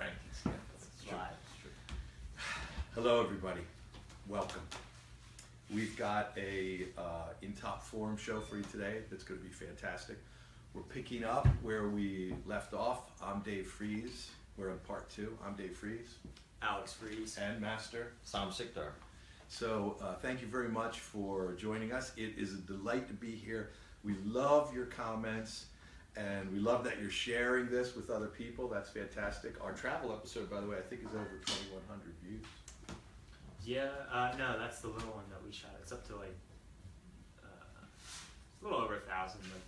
rankings. Yeah, that's true. Live. That's true. Hello, everybody. Welcome. We've got a In Top Forum show for you today that's going to be fantastic. We're picking up where we left off. I'm Dave Fries. We're on part 2. I'm Dave Fries. Alex Fries. And Master Sam Sikdar. So thank you very much for joining us. It is a delight to be here. We love your comments, and we love that you're sharing this with other people. That's fantastic. Our travel episode, by the way, I think is over 2,100 views. Yeah, no, that's the little one that we shot. It's up to like a little over 1,000, like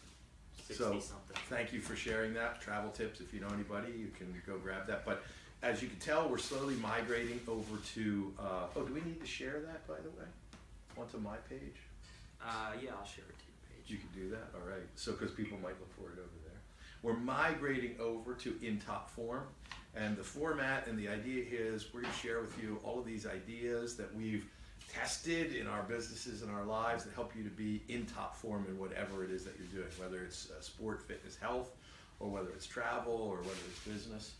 60 So something. thank you for sharing that. Travel tips, if you know anybody, you can go grab that. But as you can tell, we're slowly migrating over to, oh, do we need to share that, by the way, onto my page? Yeah, I'll share it to your page. You can do that, all right. So, because people might look for it over there. We're migrating over to In Top Form, and the format and the idea is we're going to share with you all of these ideas that we've tested in our businesses and our lives that help you to be in top form in whatever it is that you're doing, whether it's sport, fitness, health, or whether it's travel, or whether it's business.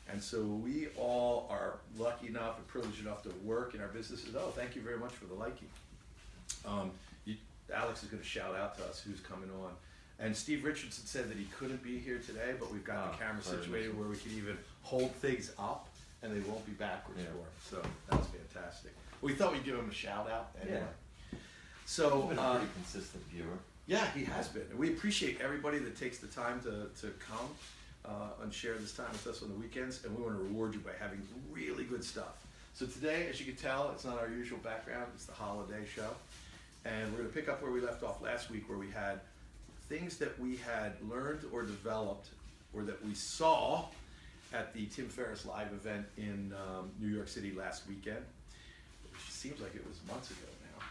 And so we all are lucky enough and privileged enough to work in our businesses. Oh, thank you very much for the liking. Alex is going to shout out to us who's coming on. And Steve Richardson said that he couldn't be here today, but we've got the camera situated where we can even hold things up and they won't be backwards for him. So that's fantastic. We thought we'd give him a shout out anyway. Yeah. So, He's been a pretty consistent viewer. yeah, he has been. And we appreciate everybody that takes the time to come and share this time with us on the weekends. And we want to reward you by having really good stuff. So today, as you can tell, it's not our usual background. It's the holiday show. And we're going to pick up where we left off last week, where we had things that we had learned or developed or that we saw at the Tim Ferriss live event in New York City last weekend, which seems like it was months ago now.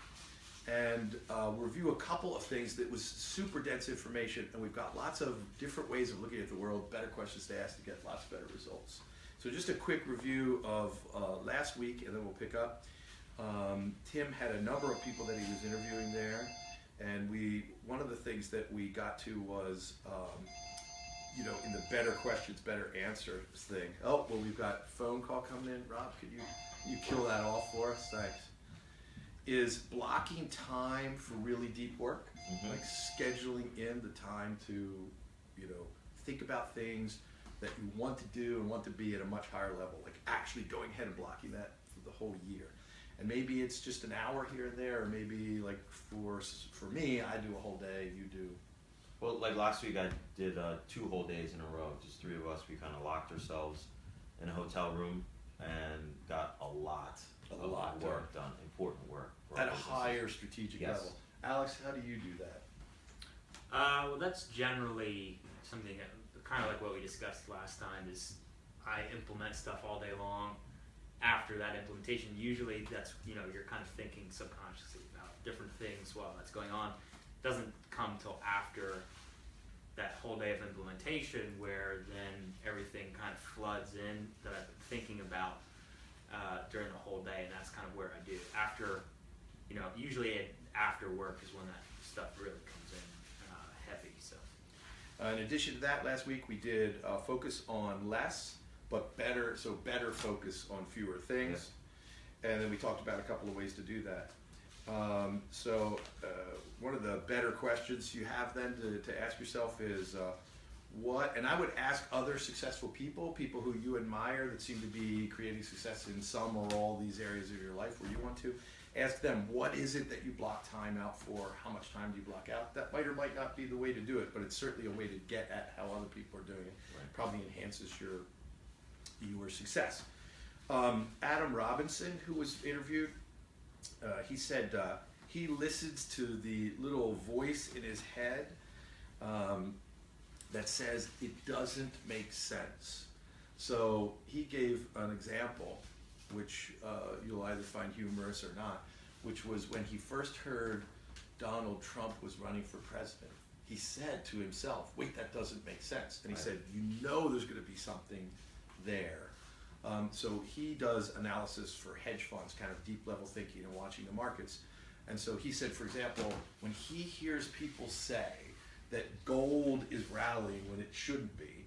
And review a couple of things that was super dense information, and we've got lots of different ways of looking at the world, better questions to ask to get lots better results. So just a quick review of last week, and then we'll pick up. Tim had a number of people that he was interviewing there, and one of the things that we got to was, you know, in the better questions, better answers thing. Oh, well, we've got a phone call coming in. Rob, could you kill that off for us? Thanks. Is blocking time for really deep work, like scheduling in the time to, you know, think about things that you want to do and want to be at a much higher level, like actually going ahead and blocking that for the whole year. And maybe it's just an hour here and there, or maybe like for me, I do a whole day, you do. Well, like last week I did 2 whole days in a row, just 3 of us. We kind of locked ourselves in a hotel room and got a lot of work done, important work. At a higher strategic level. Alex, how do you do that? Well, that's generally something that, kind of like what we discussed last time, is I implement stuff all day long. After that implementation, usually that's, you know, you're kind of thinking subconsciously about different things while that's going on. It doesn't come till after that whole day of implementation, where then everything kind of floods in that I've been thinking about during the whole day, and that's kind of where I do. After, you know, usually after work is when that stuff really comes in heavy. So. In addition to that, last week we did focus on less, but better, so better focus on fewer things. Yeah. And then we talked about a couple of ways to do that. One of the better questions you have then to ask yourself is what, and I would ask other successful people who you admire that seem to be creating success in some or all these areas of your life where you want to, ask them, what is it that you block time out for? How much time do you block out? That might or might not be the way to do it, but it's certainly a way to get at how other people are doing it. Right. Probably enhances your success. Adam Robinson, who was interviewed, he said he listens to the little voice in his head that says it doesn't make sense. So he gave an example, which you'll either find humorous or not, which was when he first heard Donald Trump was running for president. He said to himself, wait, that doesn't make sense. And he said, you know there's going to be something there. So he does analysis for hedge funds, kind of deep level thinking and watching the markets. And so he said, for example, when he hears people say that gold is rallying when it shouldn't be,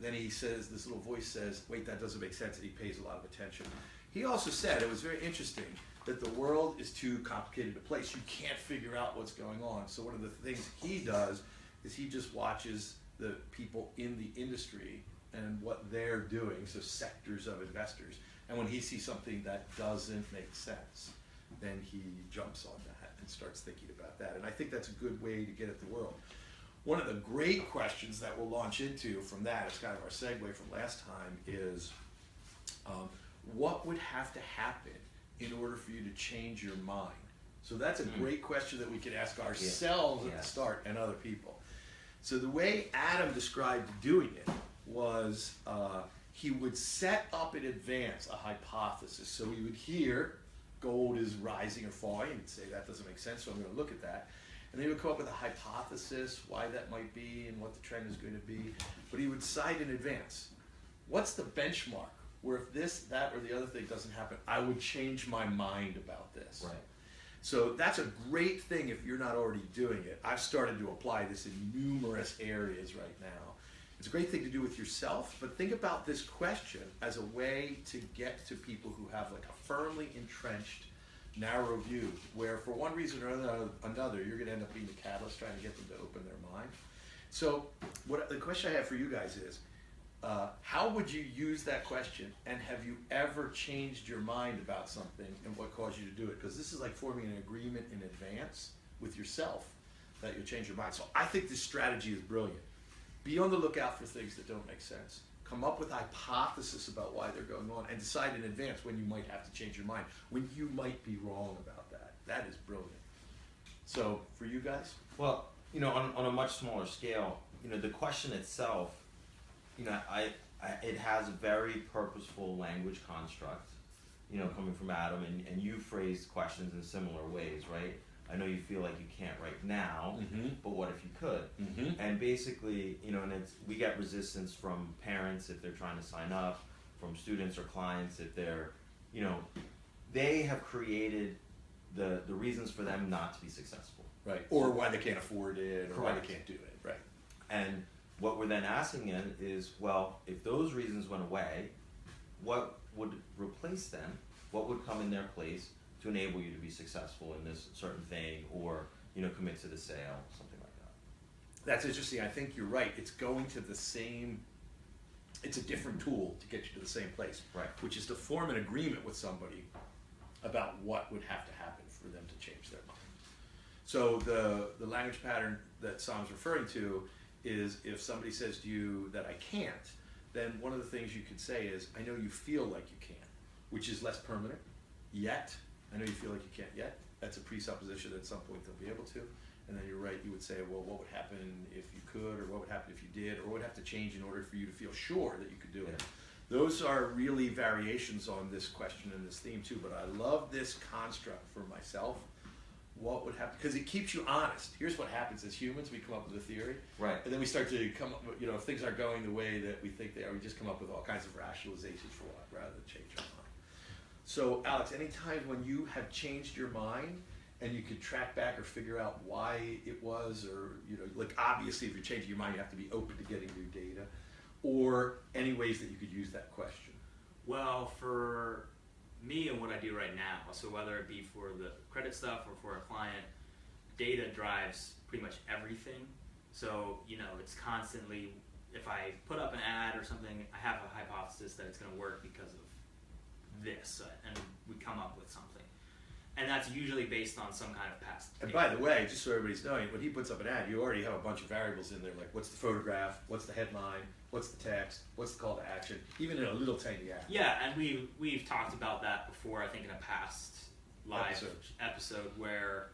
then he says, this little voice says, wait, that doesn't make sense, and he pays a lot of attention. He also said, it was very interesting, that the world is too complicated a place. You can't figure out what's going on. So one of the things he does is he just watches the people in the industry and what they're doing, so sectors of investors. And when he sees something that doesn't make sense, then he jumps on that and starts thinking about that. And I think that's a good way to get at the world. One of the great questions that we'll launch into from that, it's kind of our segue from last time, is what would have to happen in order for you to change your mind? So that's a great question that we could ask ourselves at the start and other people. So the way Adam described doing it was he would set up in advance a hypothesis. So he would hear gold is rising or falling, and he'd say that doesn't make sense, so I'm going to look at that. And then he would come up with a hypothesis, why that might be and what the trend is going to be. But he would decide in advance, what's the benchmark where if this, that, or the other thing doesn't happen, I would change my mind about this. Right. So that's a great thing if you're not already doing it. I've started to apply this in numerous areas right now. It's a great thing to do with yourself, but think about this question as a way to get to people who have like a firmly entrenched, narrow view, where for one reason or another, you're going to end up being the catalyst trying to get them to open their mind. So the question I have for you guys is, how would you use that question, and have you ever changed your mind about something and what caused you to do it? Because this is like forming an agreement in advance with yourself that you'll change your mind. So I think this strategy is brilliant. Be on the lookout for things that don't make sense. Come up with a hypothesis about why they're going on and decide in advance when you might have to change your mind, when you might be wrong about that. That is brilliant. So for you guys? Well, you know, on a much smaller scale, you know, the question itself, you know, it has a very purposeful language construct, you know, coming from Adam, and you phrased questions in similar ways, right? I know you feel like you can't right now, but what if you could? And basically, you know, and we get resistance from parents if they're trying to sign up, from students or clients if they're, you know, they have created the reasons for them not to be successful. Right. Or why they can't afford it, or why Correct. they can't do it. Right. And what we're then asking in is, well, if those reasons went away, what would replace them? What would come in their place to enable you to be successful in this certain thing, or, you know, commit to the sale, something like that? That's interesting. I think you're right. It's going to the same, it's a different tool to get you to the same place. Right. Which is to form an agreement with somebody about what would have to happen for them to change their mind. So the language pattern that Sam's referring to is if somebody says to you that I can't, then one of the things you could say is, I know you feel like you can, which is less permanent, yet. I know you feel like you can't yet. That's a presupposition that at some point they'll be able to. And then you're right, you would say, well, what would happen if you could, or what would happen if you did, or what would have to change in order for you to feel sure that you could do it? Those are really variations on this question and this theme too, but I love this construct for myself. What would happen? Because it keeps you honest. Here's what happens as humans: we come up with a theory, Right. and then we start to come up, you know, if things aren't going the way that we think they are, we just come up with all kinds of rationalizations for what, rather than change our mind. So, Alex, any time when you have changed your mind and you could track back or figure out why it was, or, you know, like obviously if you're changing your mind, you have to be open to getting new data, or any ways that you could use that question? Well, for me and what I do right now, so whether it be for the credit stuff or for a client, data drives pretty much everything. So, you know, it's constantly, if I put up an ad or something, I have a hypothesis that it's going to work because of this, and we come up with something. And that's usually based on some kind of past And data. by the way, just so everybody's knowing, when he puts up an ad, you already have a bunch of variables in there, like what's the photograph, what's the headline, what's the text, what's the call to action, even in a little tiny ad. Yeah, and we've talked about that before, I think in a past live episode where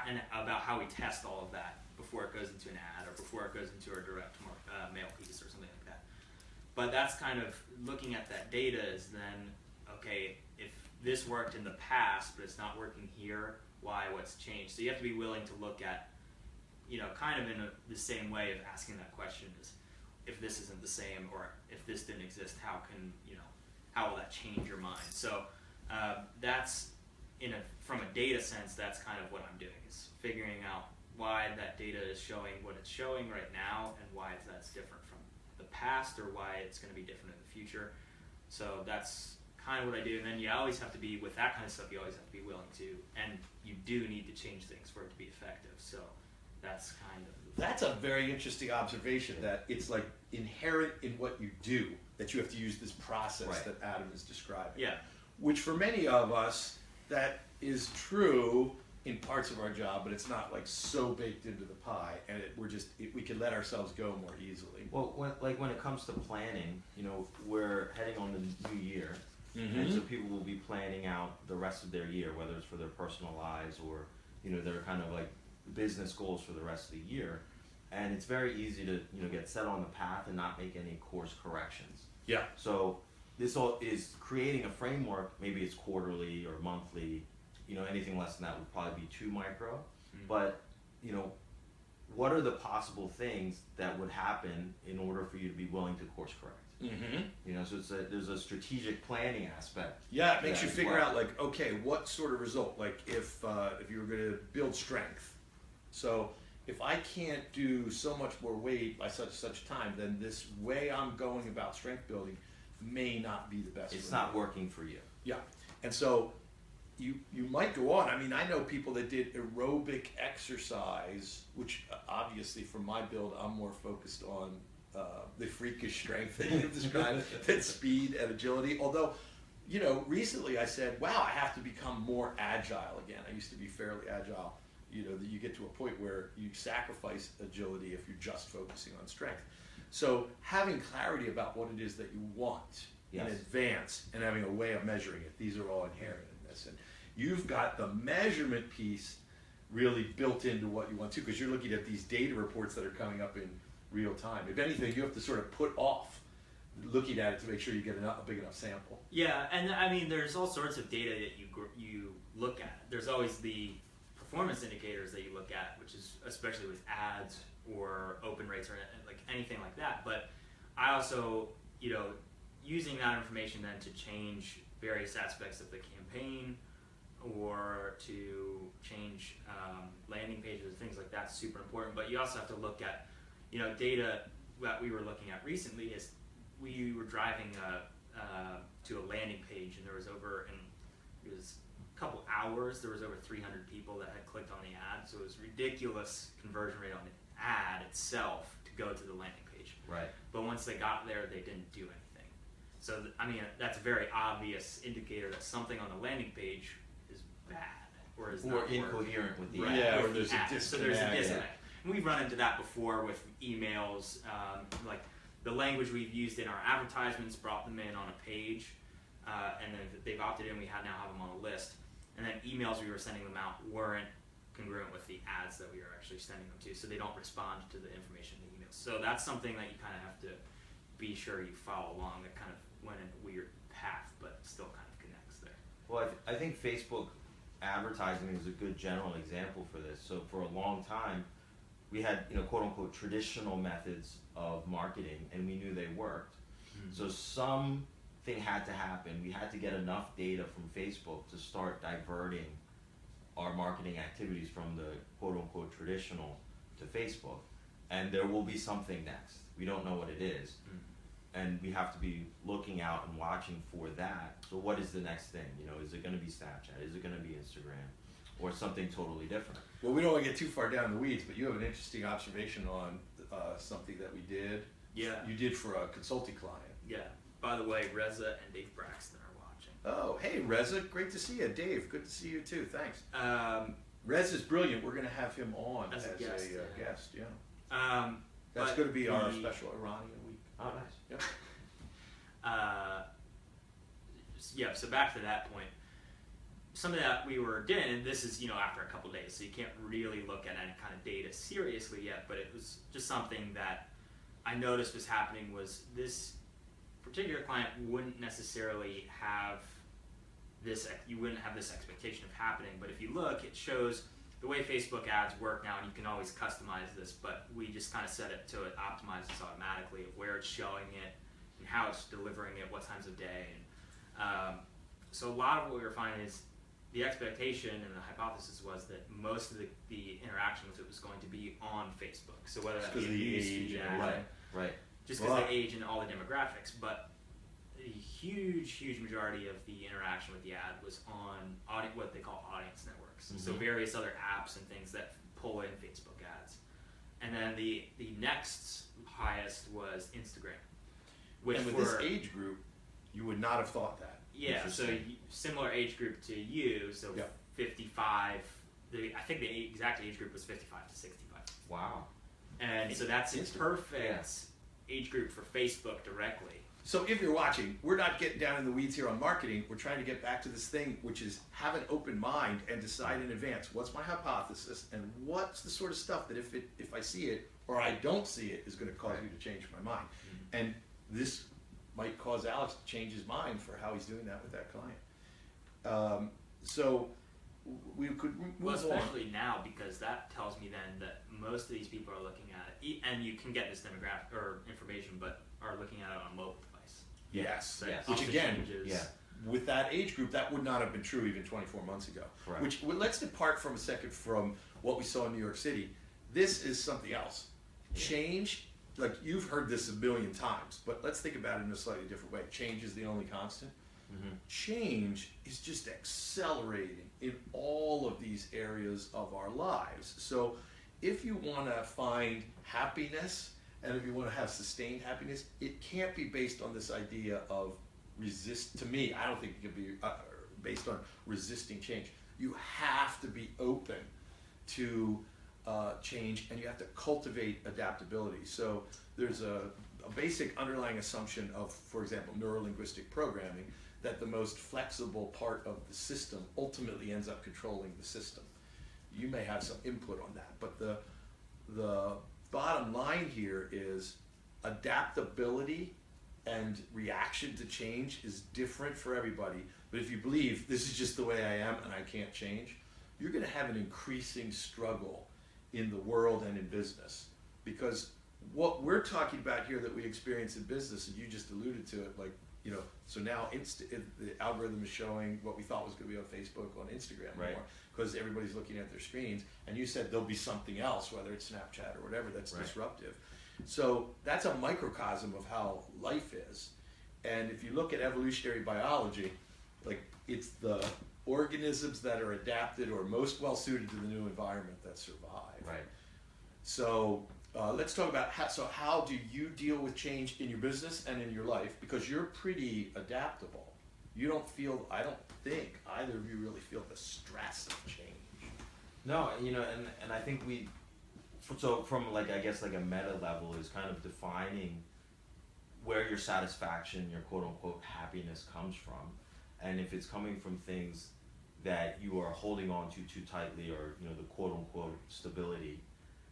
and about how we test all of that before it goes into an ad or before it goes into our direct mail piece or something like that. But that's kind of looking at that data is then, okay, if this worked in the past but it's not working here, why, what's changed? So you have to be willing to look at, you know, kind of in the same way of asking that question is, if this isn't the same, or if this didn't exist, how can, you know, how will that change your mind? So that's from a data sense, that's kind of what I'm doing, is figuring out why that data is showing what it's showing right now and why that's different from the past or why it's going to be different in the future. So that's kind of what I do. And then you always have to be, with that kind of stuff, you always have to be willing to, and you do need to change things for it to be effective. So that's kind of. That's a very interesting observation, that it's like inherent in what you do, that you have to use this process Right. that Adam is describing. Yeah. Which for many of us, that is true in parts of our job, but it's not like so baked into the pie, and we can let ourselves go more easily. Well, when it comes to planning, we're heading on the new year, Mm-hmm. and so people will be planning out the rest of their year, whether it's for their personal lives or their kind of like business goals for the rest of the year. And it's very easy to get set on the path and not make any course corrections. Yeah. So this all is creating a framework. Maybe it's quarterly or monthly. Anything less than that would probably be too micro. Mhm. But what are the possible things that would happen in order for you to be willing to course correct? Mm-hmm. So there's a strategic planning aspect. Yeah, it makes Yeah, you as figure well. out, like, okay, what sort of result? Like if you were going to build strength, so if I can't do so much more weight by such time, then this way I'm going about strength building may not be the best. It's for me. not working for you. Yeah, and so you might go on. I mean, I know people that did aerobic exercise, which obviously for my build, I'm more focused on the freakish strength that you've described than speed and agility. Although, recently I said, wow, I have to become more agile again. I used to be fairly agile. That you get to a point where you sacrifice agility if you're just focusing on strength. So having clarity about what it is that you want Yes. in advance and having a way of measuring it, these are all inherent in this. And you've got the measurement piece really built into what you want to, because you're looking at these data reports that are coming up in real time. If anything, you have to sort of put off looking at it to make sure you get a big enough sample. Yeah, and I mean, there's all sorts of data that you look at. There's always the performance indicators that you look at, which is especially with ads or open rates or like anything like that. But I also, using that information then to change various aspects of the campaign or to change landing pages, things like that's super important. But you also have to look at, data that we were looking at recently is we were driving to a landing page, and it was a couple hours, there was over 300 people that had clicked on the ad, so it was ridiculous conversion rate on the ad itself to go to the landing page. Right. But once they got there, they didn't do anything. So that's a very obvious indicator that something on the landing page is bad or is not working. Incoherent with the Right, ad. Yeah, with or there's the a ad. So there's a disconnect. disconnect. And we've run into that before with emails, like the language we've used in our advertisements brought them in on a page, and then if they've opted in, we now have them on a list. And then emails we were sending them out weren't congruent with the ads that we were actually sending them to, so they don't respond to the information in the emails. So that's something that you kind of have to be sure you follow along, that kind of went in a weird path, but still kind of connects there. Well, I think Facebook advertising is a good general example for this. So for a long time, we had quote unquote traditional methods of marketing, and we knew they worked. Mm-hmm. So something had to happen. We had to get enough data from Facebook to start diverting our marketing activities from the quote unquote traditional to Facebook. And there will be something next. We don't know what it is. Mm-hmm. And we have to be looking out and watching for that. So what is the next thing? Is it going to be Snapchat? Is it going to be Instagram? Or something totally different? Well, we don't want to get too far down the weeds, but you have an interesting observation on something that we did. Yeah. You did for a consulting client. Yeah. By the way, Reza and Dave Braxton are watching. Oh, hey, Reza, great to see you. Dave, good to see you too. Thanks. Reza's brilliant. We're going to have him on As a guest, yeah. guest. Yeah. That's But going to be our the- special Iranian week. Oh, nice. Yep. Yeah, so back to that point. Something that we were doing, and this is, after a couple days, so you can't really look at any kind of data seriously yet, but it was just something that I noticed was happening was this particular client wouldn't necessarily have you wouldn't have this expectation of happening, but if you look, it shows the way Facebook ads work now, and you can always customize this, but we just kind of set it so it optimizes automatically of where it's showing it and how it's delivering it, what times of day. And so a lot of what we were finding is the expectation and the hypothesis was that most of the interaction with it was going to be on Facebook. So whether that be a Because of the newsfeed age, ad, Right. just because Well, they age and all the demographics. But a huge majority of the interaction with the ad was on what they call audience networks. So various other apps and things that pull in Facebook ads. And then the next highest was Instagram. Which and with this age group, you would not have thought that. yeah, so similar age group to you, so Yeah. 55. I think the exact age group was 55 to 65. Wow. And so that's a Instagram. perfect age group for Facebook directly. So if you're watching, we're not getting down in the weeds here on marketing. We're trying to get back to this thing, which is have an open mind and decide in advance, what's my hypothesis and what's the sort of stuff that if I see it or I don't see it is going to cause me to change my mind. And this might cause Alex to change his mind for how he's doing that with that client. So we could move Well, on. especially now, because that tells me then that most of these people are looking at it, and you can get this demographic or information, but are looking at it on a mobile device. Yes. So Yes. Which often again, changes. Yeah. with that age group, that would not have been true even 24 months ago. Correct. Which, well, let's depart from a second from what we saw in New York City. This is something else. Yeah. Change, like you've heard this a million times, but let's think about it in a slightly different way. Change is the only constant. Change is just accelerating in all of these areas of our lives. So if you want to find happiness and if you want to have sustained happiness, it can't be based on this idea of to me, I don't think it can be based on resisting change. You have to be open to change, and you have to cultivate adaptability. So there's a basic underlying assumption of, for example, neurolinguistic programming, that the most flexible part of the system ultimately ends up controlling the system. You may have some input on that, but the bottom line here is adaptability and reaction to change is different for everybody. But if you believe this is just the way I am and I can't change, you're going to have an increasing struggle in the world and in business. Because what we're talking about here that we experience in business, and you just alluded to it, like, you know, so now the algorithm is showing what we thought was going to be on Facebook on Instagram Right. more, because everybody's looking at their screens. And you said there'll be something else, whether it's Snapchat or whatever, that's Right. disruptive. So that's a microcosm of how life is. And if you look at evolutionary biology, like it's the organisms that are adapted or most well suited to the new environment that survive. Right. So let's talk about how do you deal with change in your business and in your life, because you're pretty adaptable. You don't feel, I don't think either of you really feel the stress of change. No, you know, and I think so from like, I guess like a meta level is kind of defining where your satisfaction, your quote unquote happiness comes from. And if it's coming from things that you are holding on to too tightly, or, you know, the quote unquote stability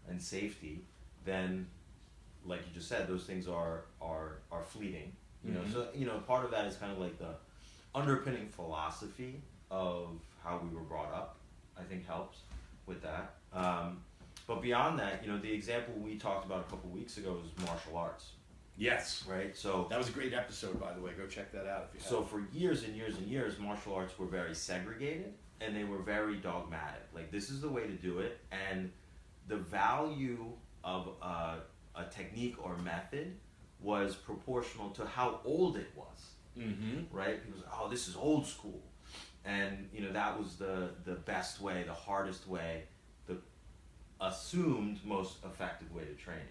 and safety, then like you just said, those things are fleeting. You know, so, you know, part of that is kind of like the underpinning philosophy of how we were brought up, I think helps with that. But beyond that, you know, the example we talked about a couple weeks ago is martial arts, Yes. right? So That was a great episode, by the way. Go check that out if you so haven't. for years and years and years, martial arts were very segregated and they were very dogmatic. Like, this is the way to do it, and the value of a technique or method was proportional to how old it was, right? People say, oh, this is old school. And, you know, that was the best way, the hardest way, the assumed most effective way to training.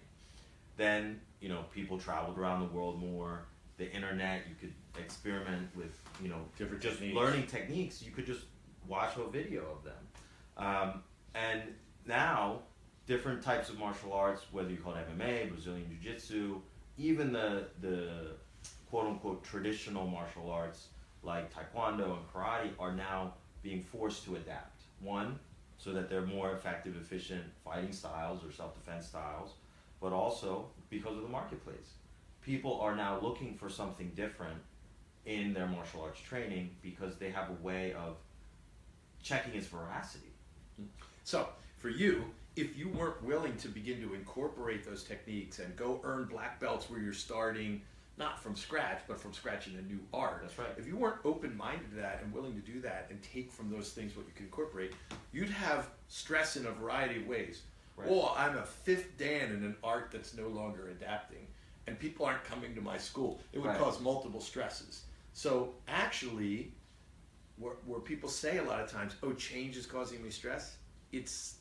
Then, you know, people traveled around the world more. The internet, you could experiment with, you know, Different just techniques. learning techniques. You could just watch a video of them. And now, different types of martial arts, whether you call it MMA, Brazilian Jiu-Jitsu, even the quote-unquote traditional martial arts like Taekwondo and Karate are now being forced to adapt. One, so that they're more effective, efficient fighting styles or self-defense styles, but also because of the marketplace. People are now looking for something different in their martial arts training because they have a way of checking its veracity. So, for you, if you weren't willing to begin to incorporate those techniques and go earn black belts where you're starting, not from scratch, but from scratch in a new art. That's right. If you weren't open-minded to that and willing to do that and take from those things what you can incorporate, you'd have stress in a variety of ways. Right. Or I'm a fifth Dan in an art that's no longer adapting. and people aren't coming to my school. It would Right. cause multiple stresses. So actually, where people say a lot of times, oh, change is causing me stress, it's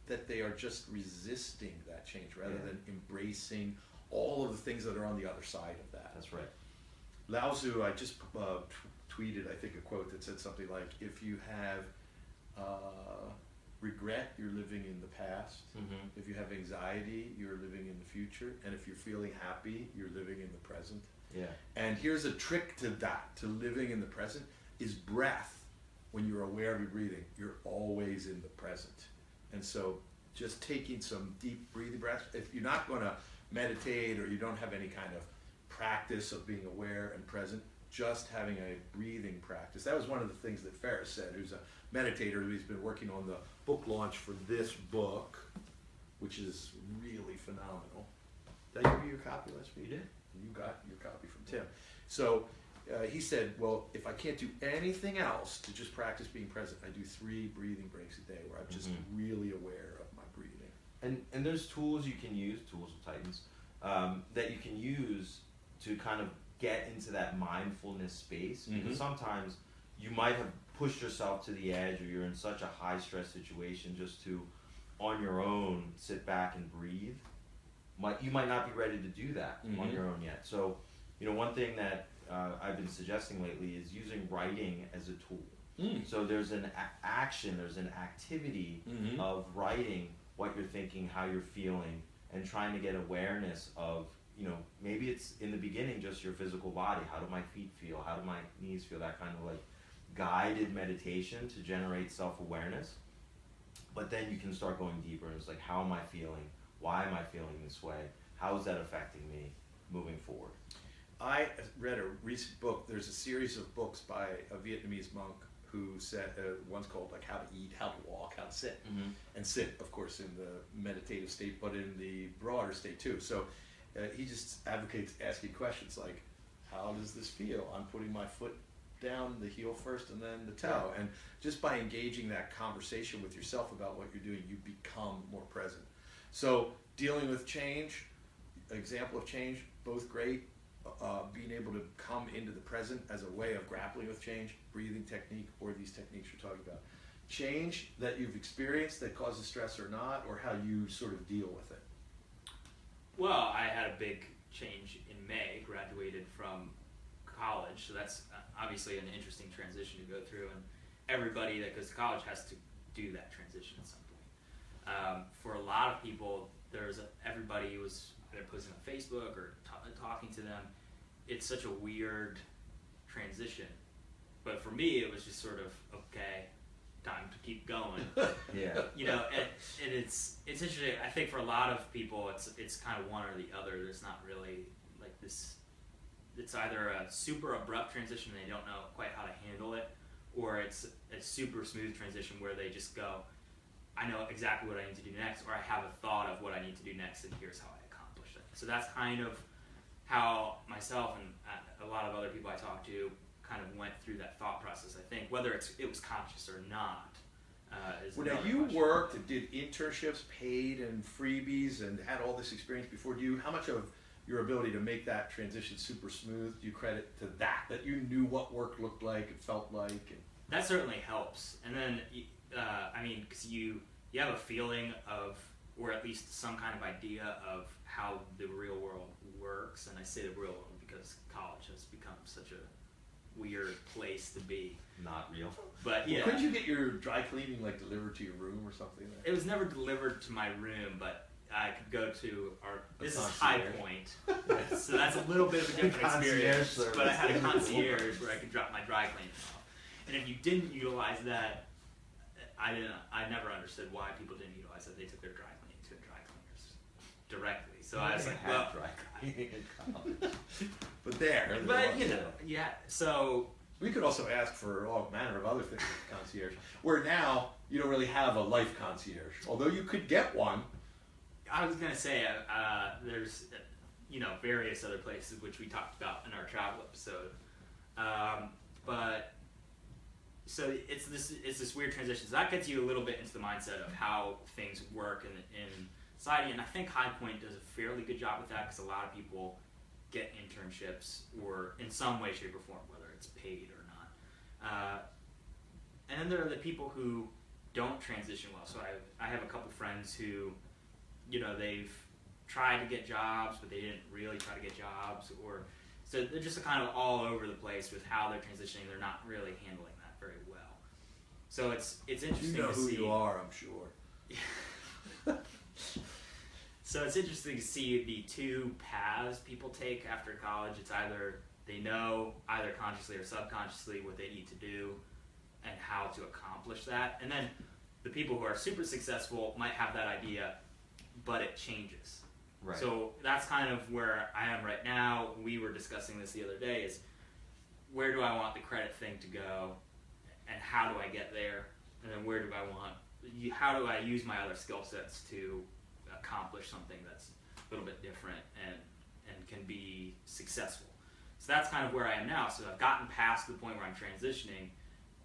that they are just resisting that change rather Yeah. than embracing all of the things that are on the other side of that. That's right. Lao Tzu, I just tweeted, I think, a quote that said something like, if you have regret, you're living in the past. Mm-hmm. If you have anxiety, you're living in the future. And if you're feeling happy, you're living in the present. Yeah. And here's a trick to that, to living in the present, is breath. When you're aware of your breathing, you're always in the present. And so just taking some deep breathing breaths, if you're not going to meditate or you don't have any kind of practice of being aware and present, just having a breathing practice. That was one of the things that Ferris said, who's a meditator who's been working on the book launch for this book, which is really phenomenal. Did I give you a copy last week? You did. You got your copy from Tim. So he said, well, if I can't do anything else to just practice being present, I do 3 breathing breaks a day where I'm just really aware of my breathing. And there's tools you can use, tools of Titans, that you can use to kind of get into that mindfulness space. Because sometimes you might have pushed yourself to the edge, or you're in such a high stress situation just to, on your own, sit back and breathe. You might not be ready to do that on your own yet. So, one thing that I've been suggesting lately is using writing as a tool. So there's an action, there's an activity of writing what you're thinking, how you're feeling, and trying to get awareness of, maybe it's in the beginning just your physical body. How do my feet feel? How do my knees feel? That kind of like guided meditation to generate self-awareness. But then you can start going deeper. It's like, how am I feeling? Why am I feeling this way? How is that affecting me moving forward? I read a recent book. There's a series of books by a Vietnamese monk who said, one's called like How to Eat, How to Walk, How to Sit. And sit, of course, in the meditative state, but in the broader state too. So he just advocates asking questions like, how does this feel? I'm putting my foot down, the heel first and then the toe. And just by engaging that conversation with yourself about what you're doing, you become more present. So dealing with change, example of change, both great. Being able to come into the present as a way of grappling with change, breathing technique, or these techniques you're talking about. Change that you've experienced that causes stress or not, or how you sort of deal with it. Well, I had a big change in May, graduated from college, so that's obviously an interesting transition to go through, and everybody that goes to college has to do that transition at some point. For a lot of people, everybody was either posting on Facebook or talking to them. It's such a weird transition, but for me it was just sort of, okay, time to keep going. And it's interesting. I think for a lot of people it's kind of one or the other. There's not really like this, it's either a super abrupt transition and they don't know quite how to handle it, or it's a super smooth transition where they just go, I know exactly what I need to do next, or I have a thought of what I need to do next, and here's how I accomplish it. So that's kind of how myself and a lot of other people I talk to kind of went through that thought process. I think whether it was conscious or not is Well, now another you question. worked and did internships, paid and freebies, and had all this experience before. How much of your ability to make that transition super smooth do you credit to that you knew what work looked like, it felt like? And That certainly helps. And then, because you have a feeling of, or at least some kind of idea of how the real world works. And I say the real world because college has become such a weird place to be. Not real. But yeah, couldn't you get your dry cleaning delivered to your room or something? it was never delivered to my room, but I could go to this is concierge. High Point, so that's a little bit of a different Concierge experience. service. But I had a concierge where I could drop my dry cleaning off, and if you didn't utilize that, I never understood why people didn't utilize that. They took their dry cleaning to dry cleaners directly. So I was like, well, dry cleaning in college. But there. but yeah. So we could also ask for all manner of other things with the concierge, where now you don't really have a life concierge, although you could get one. I was gonna say there's various other places which we talked about in our travel episode, but so it's this weird transition. So that gets you a little bit into the mindset of how things work in society, and I think High Point does a fairly good job with that because a lot of people get internships or in some way, shape, or form, whether it's paid or not. And then there are the people who don't transition well. So I have a couple friends who, they've tried to get jobs, but they didn't really try to get jobs, or so they're just kind of all over the place with how they're transitioning. They're not really handling that very well. So it's interesting You know to who see. you are, I'm sure. So it's interesting to see the two paths people take after college. It's either they know, either consciously or subconsciously, what they need to do and how to accomplish that. And then the people who are super successful might have that idea, but it changes. Right. So that's kind of where I am right now. We were discussing this the other day, is where do I want the credit thing to go, and how do I get there, and then how do I use my other skill sets to accomplish something that's a little bit different and can be successful. So that's kind of where I am now. So I've gotten past the point where I'm transitioning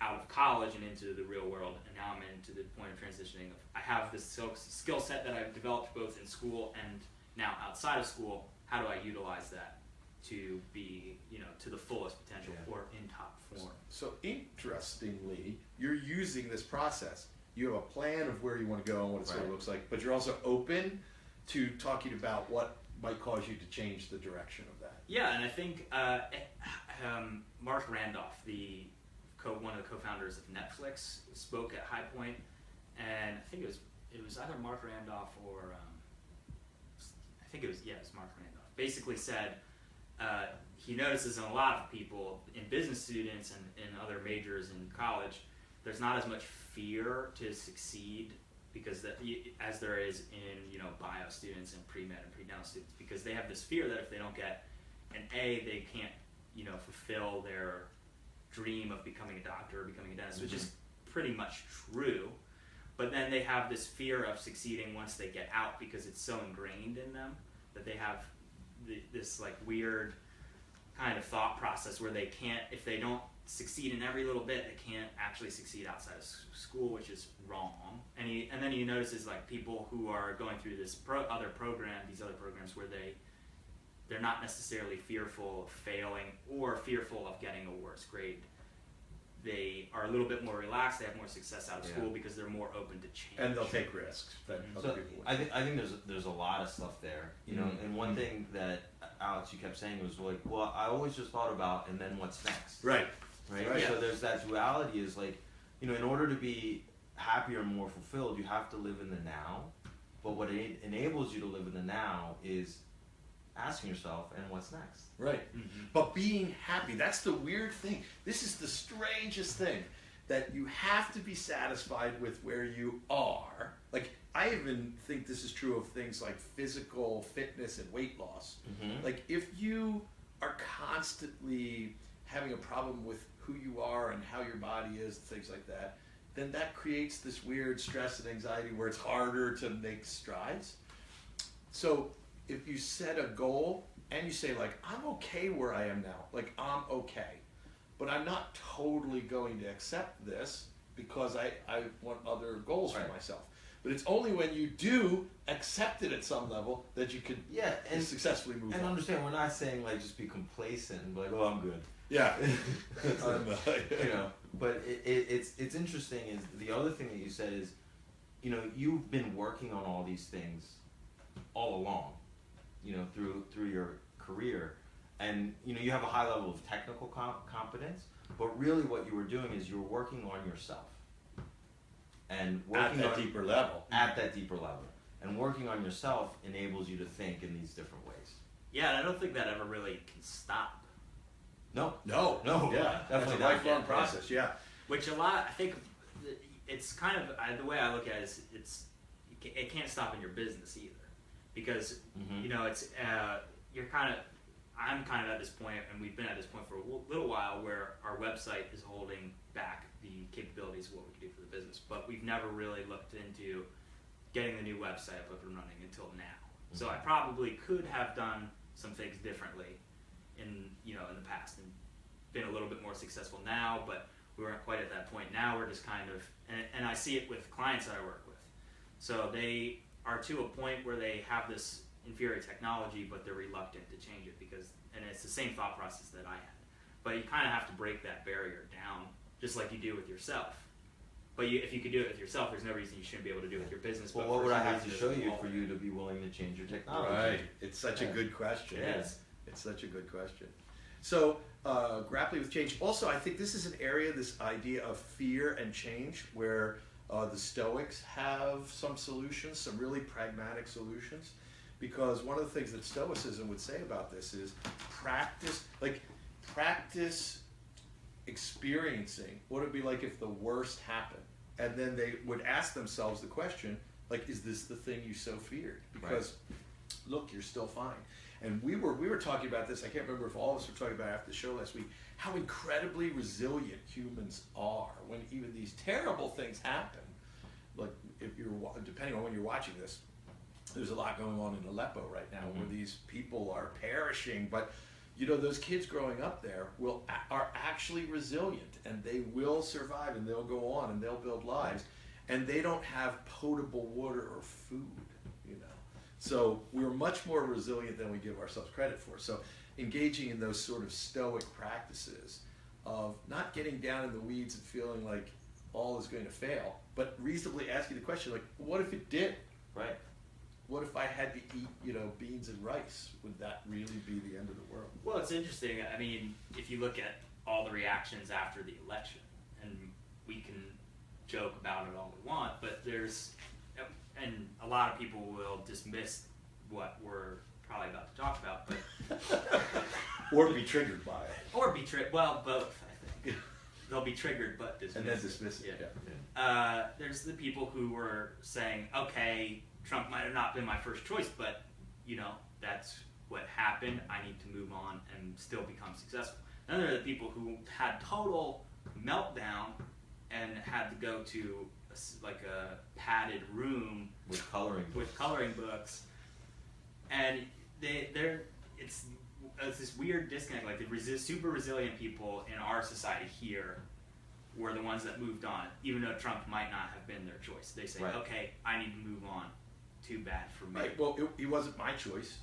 out of college and into the real world, and now I'm into the point of transitioning. I have this skill set that I've developed both in school and now outside of school. How do I utilize that to be, to the fullest potential, or in top form? So interestingly, you're using this process. You have a plan of where you want to go and what it sort of Right. looks like, but you're also open to talking about what might cause you to change the direction of that. Yeah, and I think Mark Randolph, one of the co-founders of Netflix, spoke at High Point, and I think it was either Mark Randolph or I think it was Mark Randolph. Basically said he notices in a lot of people, in business students and in other majors in college, there's not as much fear to succeed because as there is in bio students and pre-med and pre-dental students, because they have this fear that if they don't get an A, they can't fulfill their dream of becoming a doctor or becoming a dentist, which is pretty much true. But then they have this fear of succeeding once they get out because it's so ingrained in them that they have this like weird kind of thought process where they can't, if they don't succeed in every little bit, they can't actually succeed outside of school, which is wrong. And then he notices like people who are going through these other programs where they're not necessarily fearful of failing or fearful of getting a worse grade. They are a little bit more relaxed. They have more success out of school because they're more open to change. And they'll take risks that other So people I wouldn't. think there's a lot of stuff there, And one thing that Alex, you kept saying was like, well, I always just thought about, and then what's next, Right. right? Right. So there's that duality. Is like, in order to be happier and more fulfilled, you have to live in the now. But what enables you to live in the now is asking yourself, and what's next? Right. But being happy, that's the weird thing. This is the strangest thing, that you have to be satisfied with where you are. Like, I even think this is true of things like physical fitness and weight loss. Like, if you are constantly having a problem with who you are and how your body is, things like that, then that creates this weird stress and anxiety where it's harder to make strides. So if you set a goal and you say, like, I'm okay where I am now, like, I'm okay, but I'm not totally going to accept this because I want other goals for myself. But it's only when you do accept it at some level that you can and successfully move and on. understand, we're not saying like just be complacent and be like, oh, I'm good. Yeah. But it's interesting is the other thing that you said is, you've been working on all these things all along, through your career, and you have a high level of technical competence, but really what you were doing is you were working on yourself, and working At that deeper level. at that deeper level, and working on yourself enables you to think in these different ways. Yeah, and I don't think that ever really can stop. No, No, yeah, that's definitely a not. lifelong process. Yeah. Which I think it's kind of, the way I look at it is it can't stop in your business either. Because, it's, I'm kind of at this point, and we've been at this point for a little while, where our website is holding back the capabilities of what we can do for the business. But we've never really looked into getting the new website up and running until now. So I probably could have done some things differently in the past and been a little bit more successful now, but we weren't quite at that point. Now we're just kind of, and I see it with clients that I work with. So they are to a point where they have this inferior technology, but they're reluctant to change it and it's the same thought process that I had. But you kind of have to break that barrier down, just like you do with yourself. But if you could do it with yourself, there's no reason you shouldn't be able to do it with your business. Well, but what for would I some have to reason, show it's you all- for you to be willing to change your technology? Right. It's such a Yeah. good question. It is. It's such a good question. So, grappling with change. Also, I think this is an area, this idea of fear and change, where the Stoics have some solutions, some really pragmatic solutions. Because one of the things that Stoicism would say about this is practice experiencing what it would be like if the worst happened. And then they would ask themselves the question, like, is this the thing you so feared? Because look, you're still fine. And we were talking about this, I can't remember if all of us were talking about it after the show last week, how incredibly resilient humans are when even these terrible things happen. Like, if you're, depending on when you're watching this, there's a lot going on in Aleppo right now where these people are perishing, but you know, those kids growing up there are actually resilient, and they will survive, and they'll go on, and they'll build lives, and they don't have potable water or food, you know. So we're much more resilient than we give ourselves credit for. So engaging in those sort of stoic practices of not getting down in the weeds and feeling like all is going to fail, but reasonably asking the question, like, what if it did? Right. What if I had to eat, you know, beans and rice? Would that really be the end of the world? Well, it's interesting. I mean, if you look at all the reactions after the election, and we can joke about it all we want, but and a lot of people will dismiss what we're probably about to talk about, but Or be triggered by it. or be well, both. I think they'll be triggered, but dismiss. And then dismiss it. Yeah. There's the people who were saying, okay, Trump might have not been my first choice, but you know, that's what happened. I need to move on and still become successful. Then there are the people who had total meltdown and had to go to a padded room With coloring books, and it's this weird disconnect. Like the super resilient people in our society here were the ones that moved on, even though Trump might not have been their choice. They say, Right. okay, I need to move on. Too bad for me. Right. Well, he wasn't my choice.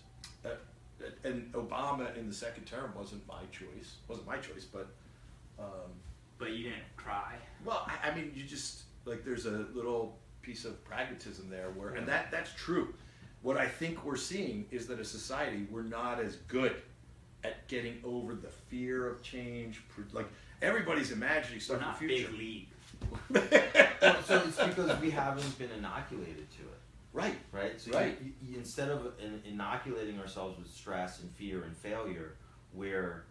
And Obama in the second term wasn't my choice. Wasn't my choice, but. But you didn't cry. Well, I mean, you just, like, there's a little piece of pragmatism there where, and that's true. What I think we're seeing is that as a society, we're not as good at getting over the fear of change. Like, everybody's imagining We're stuff in not the future. big league. Well, so it's because we haven't been inoculated to it. Right. Right? So Right. you, instead of inoculating ourselves with stress and fear and failure, we're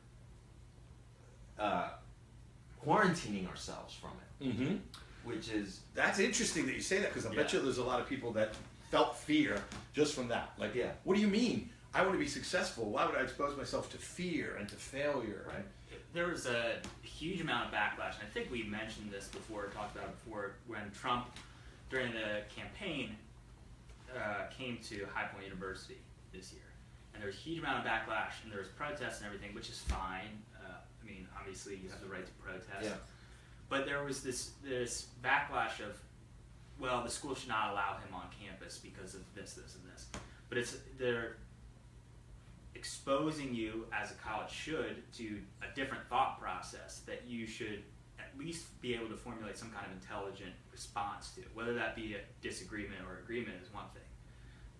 quarantining ourselves from it. Mm-hmm. Which is, That's interesting that you say that, because I bet Yeah. you there's a lot of people that felt fear just from that. Like, Yeah. what do you mean? I want to be successful. Why would I expose myself to fear and to failure? Right. There was a huge amount of backlash, and I think we mentioned this before, talked about it before, when Trump, during the campaign, came to High Point University this year. And there was a huge amount of backlash, and there was protests and everything, which is fine. I mean, obviously you have the right to protest. Yeah. But there was this backlash of, well, the school should not allow him on campus because of this, and this. But they're exposing you, as a college should, to a different thought process that you should at least be able to formulate some kind of intelligent response to. Whether that be a disagreement or agreement is one thing.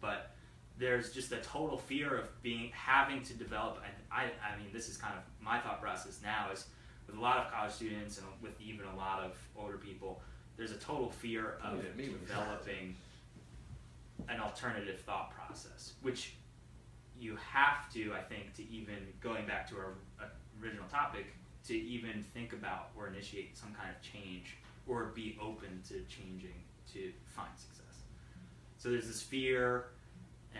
But there's just a total fear of having to develop, and I mean, this is kind of my thought process now, is with a lot of college students and with even a lot of older people, there's a total fear of developing an alternative thought process, which you have to, I think, to even, going back to our original topic, to even think about or initiate some kind of change or be open to changing to find success. So there's this fear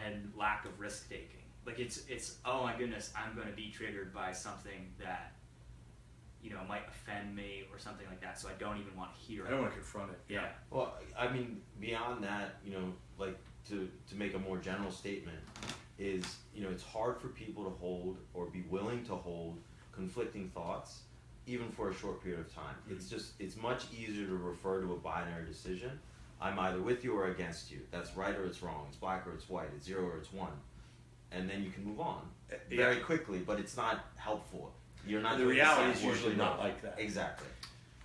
and lack of risk taking. Like it's oh my goodness, I'm going to be triggered by something that, you know, might offend me or something like that, so I don't even want to hear it. I don't want to confront it. Yeah. well, I mean, beyond that, you know, like to make a more general statement, is, you know, it's hard for people to hold or be willing to hold conflicting thoughts, even for a short period of time. Mm-hmm. It's much easier to refer to a binary decision I'm either with you or against you. That's right or it's wrong. It's black or it's white. It's 0 or it's 1. And then you can move on very quickly, but it's not helpful. You're not. The doing reality same is work usually enough. not like that. Exactly.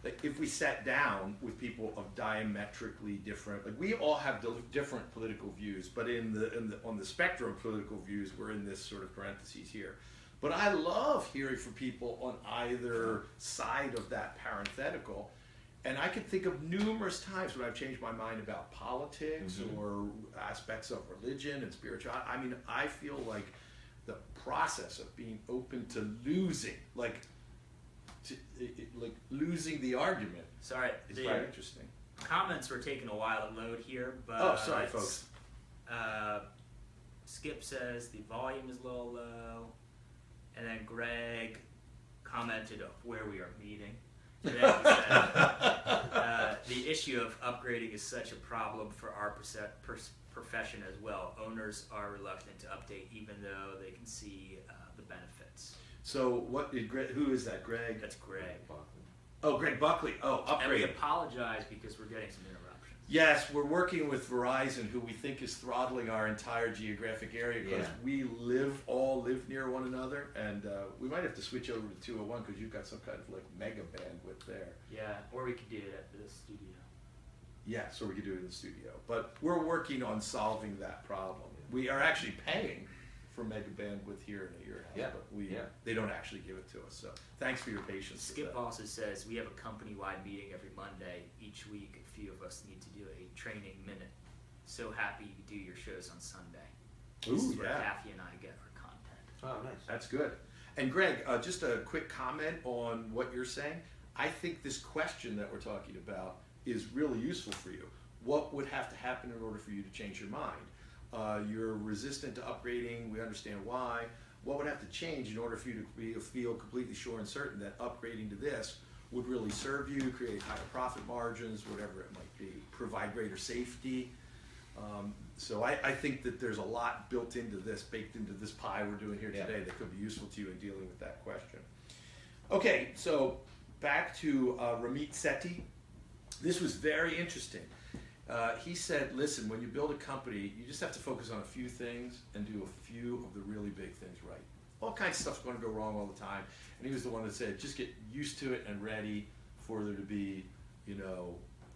Like if we sat down with people of diametrically different, like we all have different political views, but on the spectrum of political views, we're in this sort of parentheses here. But I love hearing from people on either side of that parenthetical. And I can think of numerous times when I've changed my mind about politics or aspects of religion and spirituality. I mean, I feel like the process of being open to losing, like losing the argument, Sorry, is the very interesting. comments were taking a while to load here, but Oh, sorry, folks. Skip says the volume is a little low, and then Greg commented of where we are meeting. And then he said, the issue of upgrading is such a problem for our profession as well. Owners are reluctant to update even though they can see the benefits. So what did Greg, who is that, Greg? That's Greg. Oh, Greg Buckley. Oh, And we upgrade. apologize because we're getting some interruptions. Yes, we're working with Verizon, who we think is throttling our entire geographic area because we all live near one another, and we might have to switch over to 201 because you've got some kind of like mega bandwidth there. Yeah, or we could do it at the studio. Yeah, so we could do it in the studio, but we're working on solving that problem. We are actually paying for mega bandwidth here in your house, but they don't actually give it to us. So thanks for your patience. Skip also says we have a company-wide meeting every Monday each week. A few of us need to do a training minute. So happy you do your shows on Sunday. This is where Kathy and I get our content. Oh, nice. That's good. And Greg, just a quick comment on what you're saying. I think this question that we're talking about is really useful for you. What would have to happen in order for you to change your mind? You're resistant to upgrading. We understand why. What would have to change in order for you to feel completely sure and certain that upgrading to this would really serve you, create higher profit margins, whatever it might be, provide greater safety? So I think that there's a lot built into this, baked into this pie we're doing here today that could be useful to you in dealing with that question. Okay, so back to Ramit Sethi. This was very interesting. He said, listen, when you build a company, you just have to focus on a few things and do a few of the really big things right. All kinds of stuff's going to go wrong all the time. And he was the one that said, just get used to it and ready for there to be,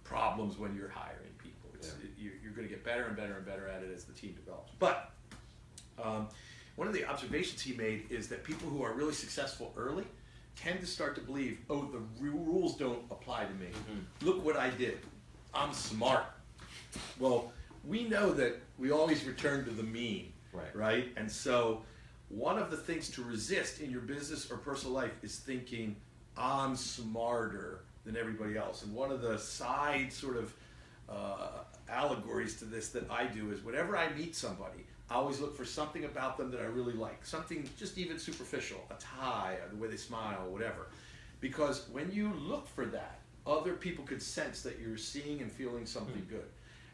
problems when you're hiring people. You're going to get better and better and better at it as the team develops. But one of the observations he made is that people who are really successful early tend to start to believe, oh, the rules don't apply to me. Look what I did. I'm smart. Well, we know that we always return to the mean, right? And so one of the things to resist in your business or personal life is thinking, I'm smarter than everybody else. And one of the side sort of allegories to this that I do is whenever I meet somebody, I always look for something about them that I really like, something just even superficial, a tie, or the way they smile, whatever. Because when you look for that, other people could sense that you're seeing and feeling something good.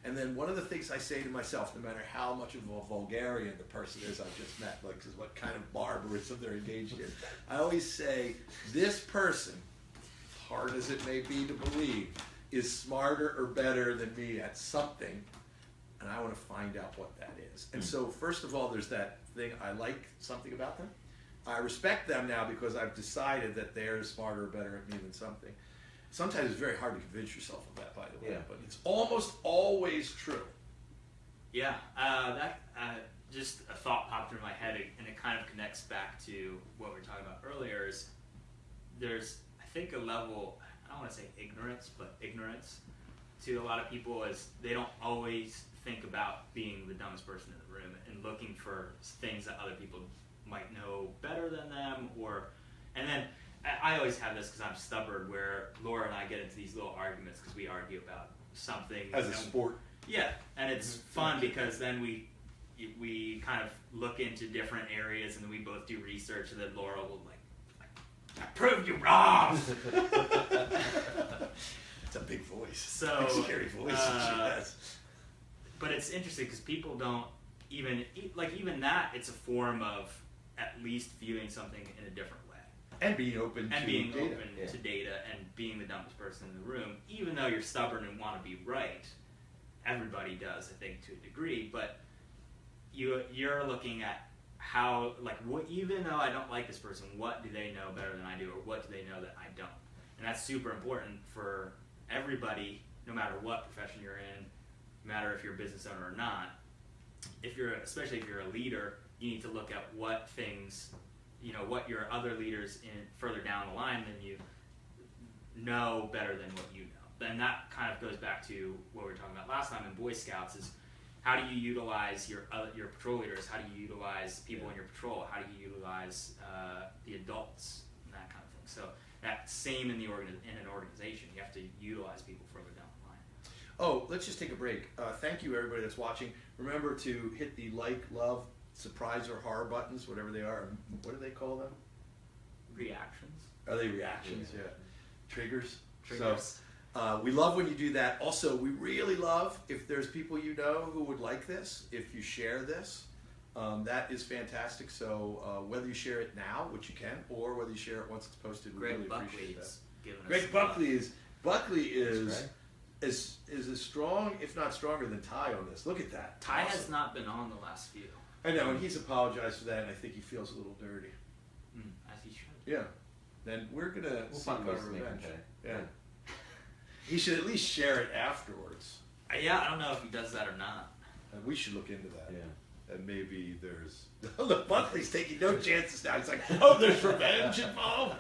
And then one of the things I say to myself, no matter how much of a vulgarian the person is I've just met, like what kind of barbarism they're engaged in, I always say, this person, hard as it may be to believe, is smarter or better than me at something, and I want to find out what that is. And so first of all, there's that thing, I like something about them. I respect them now because I've decided that they're smarter or better at me than something. Sometimes it's very hard to convince yourself of that, by the way, but it's almost always true. Yeah, just a thought popped into my head, and it kind of connects back to what we were talking about earlier. Is there's, I think, a level, I don't want to say ignorance, but ignorance to a lot of people is they don't always think about being the dumbest person in the room and looking for things that other people might know better than them, and then I always have this because I'm stubborn, where Laura and I get into these little arguments because we argue about something As a sport. Yeah, and it's fun because then we kind of look into different areas, and then we both do research, and then Laura will I proved you wrong. It's a big voice. So big scary voice that she has. But it's interesting because people don't even that. It's a form of at least viewing something in a different way. And being open to data and being the dumbest person in the room, even though you're stubborn and want to be right, everybody does, I think, to a degree, but you're looking at how, like, what, even though I don't like this person, what do they know better than I do, or what do they know that I don't? And that's super important for everybody, no matter what profession you're in, no matter if you're a business owner or not. Especially if you're a leader, you need to look at what things, what your other leaders further down the line than you know better than what you know. And that kind of goes back to what we were talking about last time in Boy Scouts, is how do you utilize your patrol leaders? How do you utilize people in your patrol? How do you utilize the adults and that kind of thing? So that same in an organization, you have to utilize people further down the line. Oh, let's just take a break. Thank you, everybody that's watching. Remember to hit the like, love, surprise, or horror buttons, whatever they are. What do they call them? Reactions. Are they reactions? Yeah. Triggers. Triggers. So, we love when you do that. Also, we really love if there's people you know who would like this, if you share this. That is fantastic. So whether you share it now, which you can, or whether you share it once it's posted, we really appreciate that. Greg Buckley is as strong, if not stronger, than Ty on this. Look at that. Ty has not been on the last few. I know, and he's apologized for that, and I think he feels a little dirty. As he should. Yeah. Then we're gonna seek our revenge. Yeah. Yeah. He should at least share it afterwards. Yeah, I don't know if he does that or not. And we should look into that. Yeah. And maybe there's... Look, Buckley's taking no chances now. He's like, oh, there's revenge involved.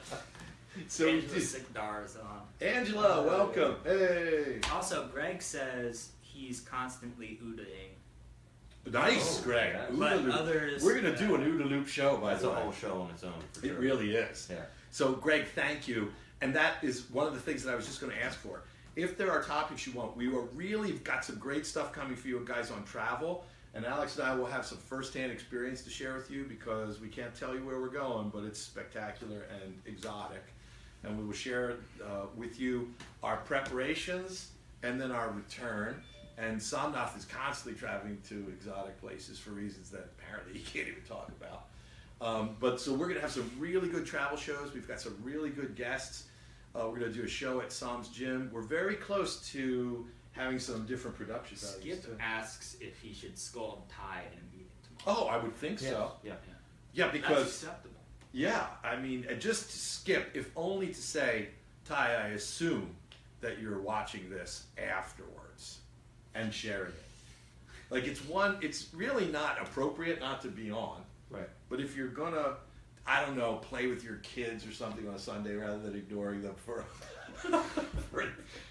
So Angela Sikdar is on. Angela, welcome. Hey. Also, Greg says he's constantly oodaing. Nice, Greg. Yeah. But OODA loop. others... We're going to do an OODA loop show, by That's the a way. whole show on its own. For It sure. really is. Yeah. So, Greg, thank you. And that is one of the things that I was just going to ask for. If there are topics you want, we are really got some great stuff coming for you guys on travel. And Alex and I will have some firsthand experience to share with you, because we can't tell you where we're going, but it's spectacular and exotic. And we will share with you our preparations and then our return. And Somnath is constantly traveling to exotic places for reasons that apparently he can't even talk about. But so we're going to have some really good travel shows. We've got some really good guests. We're going to do a show at Som's Gym. We're very close to having some different production values Skip too. asks if he should scold Ty in a meeting tomorrow. Oh, I would think so. Yeah. Yeah, That's because acceptable. yeah, I mean, just Skip, if only to say, Ty, I assume that you're watching this afterwards and sharing it. Like it's really not appropriate not to be on. Right. But if you're gonna, I don't know, play with your kids or something on a Sunday rather than ignoring them for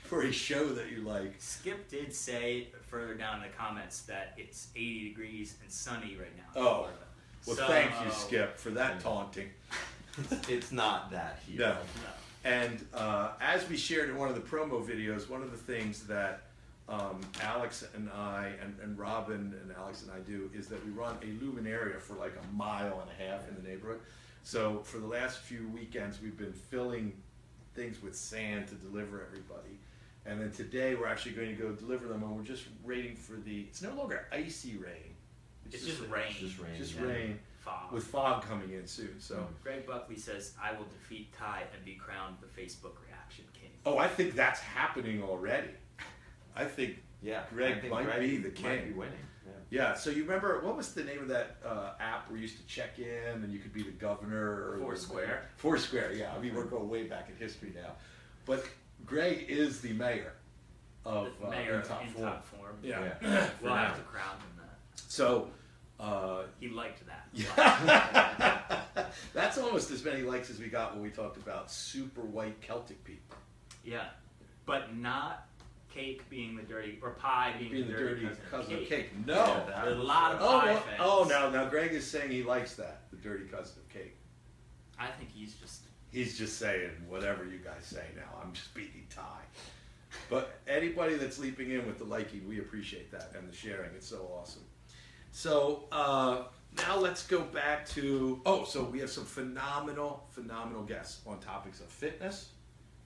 for a show that you like. Skip did say further down in the comments that it's 80 degrees and sunny right now. in Oh. Florida. Well, So- thank you, Skip, for that taunting. It's not that here. No. No. And as we shared in one of the promo videos, one of the things that Alex and I and Robin and Alex and I do is that we run a luminaria for like 1.5 miles in the neighborhood. So for the last few weekends, we've been filling things with sand to deliver everybody. And then today we're actually going to go deliver them, and we're just waiting for it's no longer icy rain. It's just rain. It's just rain. Just yeah. rain Fog. with fog coming in soon. So, Greg Buckley says, I will defeat Ty and be crowned the Facebook reaction king. oh, I think that's happening already. I think Yeah. Greg I think might Greg be the might king. be winning. Yeah. Yeah, so you remember, what was the name of that app where you used to check in and you could be the governor? Or Foursquare. Foursquare, yeah. I mean, we're going way back in history now. But Greg is the mayor of The mayor In of Top In Form. Top Form. Yeah. We'll have to crown him that. So, He liked that. yeah. That's almost as many likes as we got when we talked about super white Celtic people. Yeah. But not cake being the dirty, or pie being Being the dirty cousin of cake. No. Yeah, There's a lot of Oh, pie well, fans. oh, now Greg is saying he likes that, the dirty cousin of cake. I think he's just... He's just saying whatever you guys say now. I'm just beating Ty. But anybody that's leaping in with the liking, we appreciate that, and the sharing. It's so awesome. So now let's go back to, so we have some phenomenal guests on topics of fitness.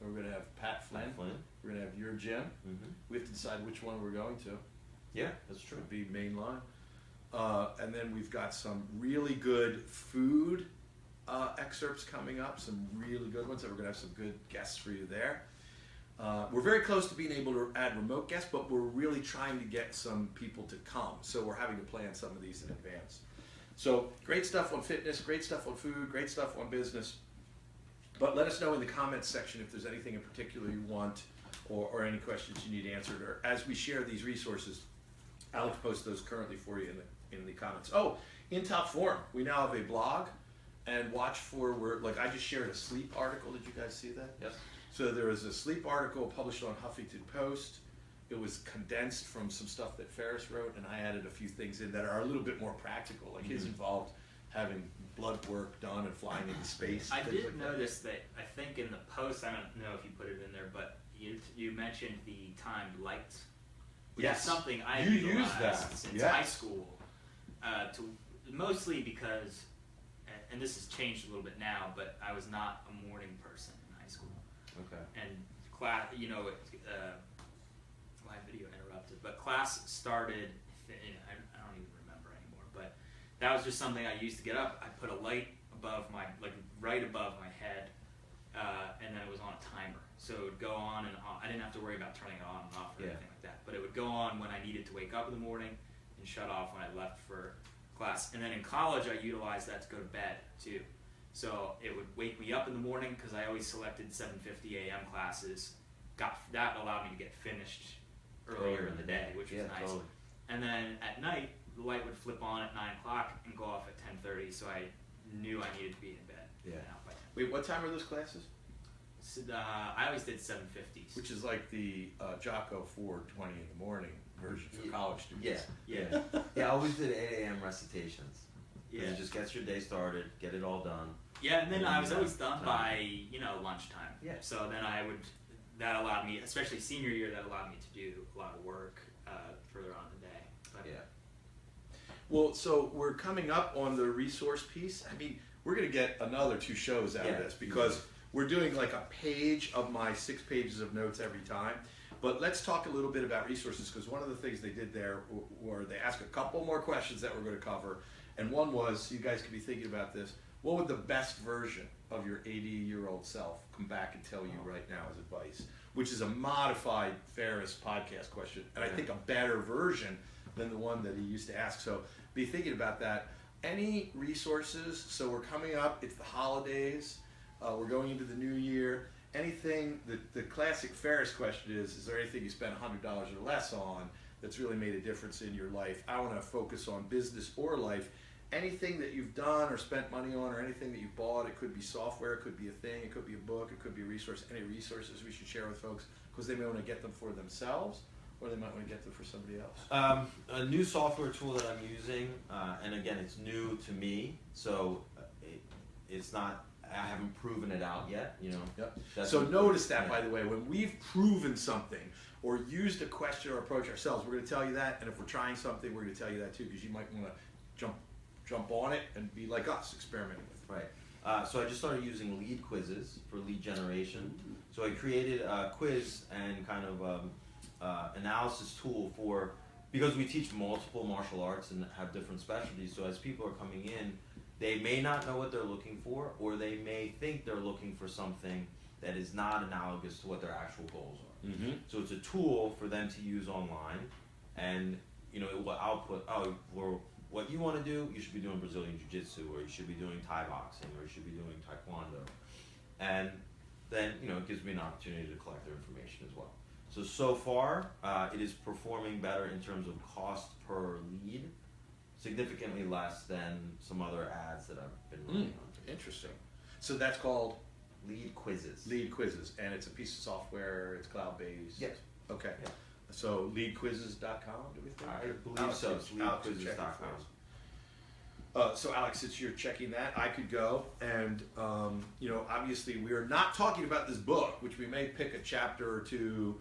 We're going to have Pat Flynn. We're going to have your gym. Mm-hmm. We have to decide which one we're going to. Yeah, that's true. Would be mainline. And then we've got some really good food excerpts coming up, some really good ones, and we're going to have some good guests for you there. We're very close to being able to add remote guests, but we're really trying to get some people to come. So we're having to plan some of these in advance. So great stuff on fitness, great stuff on food, great stuff on business. But let us know in the comments section if there's anything in particular you want or any questions you need answered. Or as we share these resources, Alex posts those currently for you in the comments. Oh, in Top Form, we now have a blog, and watch for like I just shared a sleep article. Did you guys see that? Yes. So there was a sleep article published on Huffington Post. It was condensed from some stuff that Ferris wrote, and I added a few things in that are a little bit more practical. Like his involved having blood work done and flying into space. I things did like notice that. I think in the post, I don't know if you put it in there, but you mentioned the timed lights, which Yes. is something I You use utilized that. since Yes. high school, mostly because, and this has changed a little bit now, but I was not a morning person in high school, Okay. and class, my video interrupted, but class started. I don't even remember anymore, but that was just something I used to get up. I put a light above right above my head, and then it was on a timer. So it would go on and off. I didn't have to worry about turning it on and off or anything like that. But it would go on when I needed to wake up in the morning and shut off when I left for class. And then in college, I utilized that to go to bed too. So it would wake me up in the morning because I always selected 7:50 a.m. classes. That allowed me to get finished earlier in the day, which was nice. Totally. And then at night, the light would flip on at 9 o'clock and go off at 10:30. So I knew I needed to be in bed. Yeah. Out by 10. Wait, what time are those classes? So, I always did 7:50s. Which is like the Jocko 4:20 in the morning version for Yeah. college students. Yeah. Yeah, I always did 8 a.m. recitations. 'Cause Yeah. It just gets your day started, get it all done. Yeah, and then And I was then always done time. by, lunchtime. Yeah. So then that allowed me, especially senior year, that allowed me to do a lot of work further on in the day. But Yeah. Well, so we're coming up on the resource piece. I mean, we're going to get another 2 shows out of Yeah. this because we're doing like a page of my 6 pages of notes every time. But let's talk a little bit about resources, because one of the things they did there were they asked a couple more questions that we're going to cover. And one was, you guys could be thinking about this, what would the best version of your 80-year-old self come back and tell you right now as advice? Which is a modified Ferris podcast question, and I think a better version than the one that he used to ask. So be thinking about that. Any resources? So we're coming up, it's the holidays, we're going into the new year. Anything, the classic Ferris question is there anything you spent $100 or less on that's really made a difference in your life? I want to focus on business or life. Anything that you've done or spent money on, or anything that you bought, it could be software, it could be a thing, it could be a book, it could be a resource. Any resources we should share with folks because they may want to get them for themselves, or they might want to get them for somebody else. A new software tool that I'm using, and again, it's new to me, so it's not. I haven't proven it out yet. Yep. That's So what- notice that, yeah. by the way, when we've proven something or used a question or approach ourselves, we're going to tell you that, and if we're trying something, we're going to tell you that too, because you might want to jump on it and be like us, experimenting with it. Right. So I just started using lead quizzes for lead generation. So I created a quiz and kind of analysis tool because we teach multiple martial arts and have different specialties. So as people are coming in, they may not know what they're looking for, or they may think they're looking for something that is not analogous to what their actual goals are. Mm-hmm. So it's a tool for them to use online, and it will output. Oh, well, what you want to do, you should be doing Brazilian Jiu-Jitsu, or you should be doing Thai boxing, or you should be doing Taekwondo, and then it gives me an opportunity to collect their information as well. So far, it is performing better in terms of cost per lead, significantly less than some other ads that I've been running on. Interesting. So that's called Lead quizzes. Lead Quizzes, and it's a piece of software. It's cloud-based. Yes. Okay. Yeah. So leadquizzes.com, do we think? I believe Alex so. is- It's Alex is checking leadquizzes.com. for us. So Alex, since you're checking that, I could go, and obviously we are not talking about this book, which we may pick a chapter or 2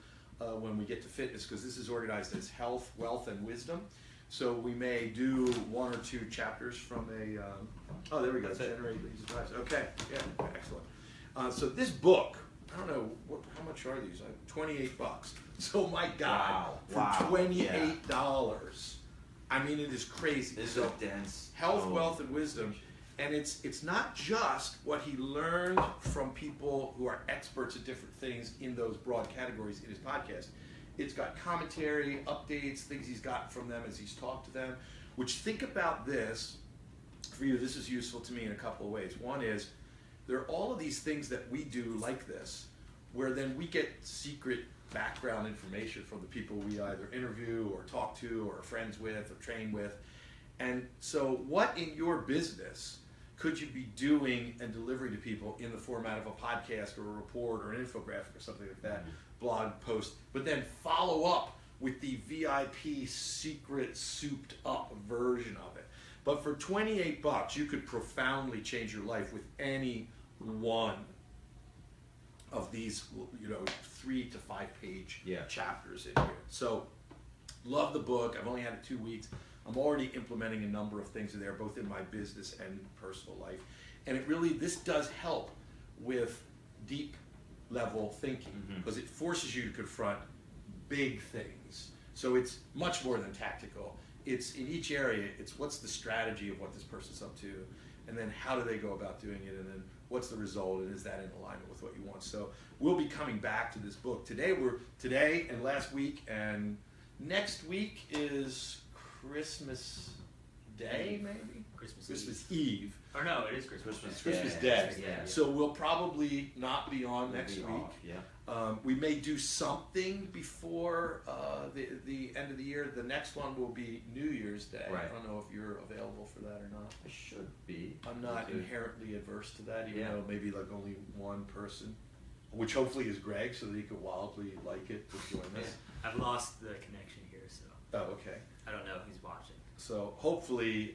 when we get to fitness, because this is organized as health, wealth, and wisdom. So we may do 1 or 2 chapters from a. Oh, there we go. That's it. Generate leads advice. Okay. Yeah. Excellent. So this book, I don't know how much are these? $28. So my God, Wow. for $28, I mean it is crazy. It's So so dense. health, Oh. wealth, and wisdom. And it's not just what he learned from people who are experts at different things in those broad categories in his podcast. It's got commentary, updates, things he's gotten from them as he's talked to them, which, think about this, for you, this is useful to me in a couple of ways. One is, there are all of these things that we do like this, where then we get secret background information from the people we either interview or talk to or are friends with or train with. And so what in your business could you be doing and delivering to people in the format of a podcast or a report or an infographic or something like that, blog post, but then follow up with the VIP secret souped up version of it. But for $28, you could profoundly change your life with any one of these, 3 to 5 page chapters in here. So, love the book. I've only had it 2 weeks. I'm already implementing a number of things in there, both in my business and personal life. And this does help with deep level thinking, because it forces you to confront big things. So it's much more than tactical. It's in each area, it's what's the strategy of what this person's up to, and then how do they go about doing it, and then what's the result, and is that in alignment with what you want? So we'll be coming back to this book. Today and last week and next week is Christmas Day, maybe? Christmas Eve. Or no, it is Christmas Day. Yeah. So we'll probably not be on next week. We may do something before the end of the year. The next one will be New Year's Day. Right. I don't know if you're available for that or not. I should be. I'm not inherently adverse to that, even though maybe like only one person, which hopefully is Greg, so that he could wildly like it to join us. I've lost the connection here, so. Oh, okay. I don't know if he's watching. So hopefully,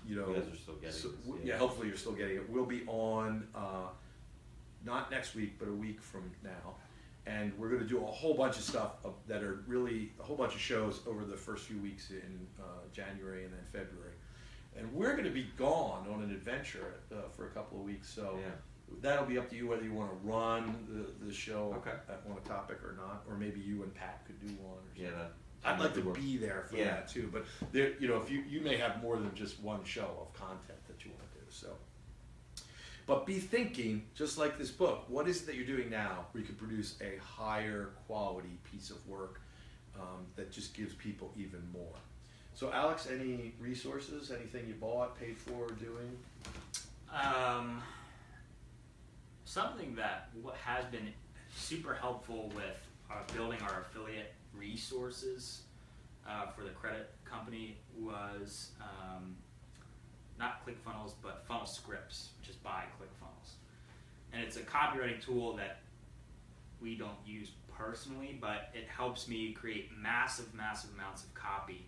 You guys are still getting this. hopefully you're still getting it. We'll be on, not next week, but a week from now. And we're going to do a whole bunch of stuff that are really, a whole bunch of shows over the first few weeks in January and then February. And we're going to be gone on an adventure for a couple of weeks. So that'll be up to you whether you want to run the show on a topic or not. Or maybe you and Pat could do one or something. I'd like to be there for that too, but there, if you may have more than just one show of content that you want to do. So, but be thinking, just like this book, what is it that you're doing now where you can produce a higher quality piece of work that just gives people even more? So, Alex, any resources, anything you bought, paid for, or doing? Something that has been super helpful with building our affiliate resources for the credit company was not ClickFunnels, but Funnel Scripts, which is by ClickFunnels. And it's a copywriting tool that we don't use personally, but it helps me create massive amounts of copy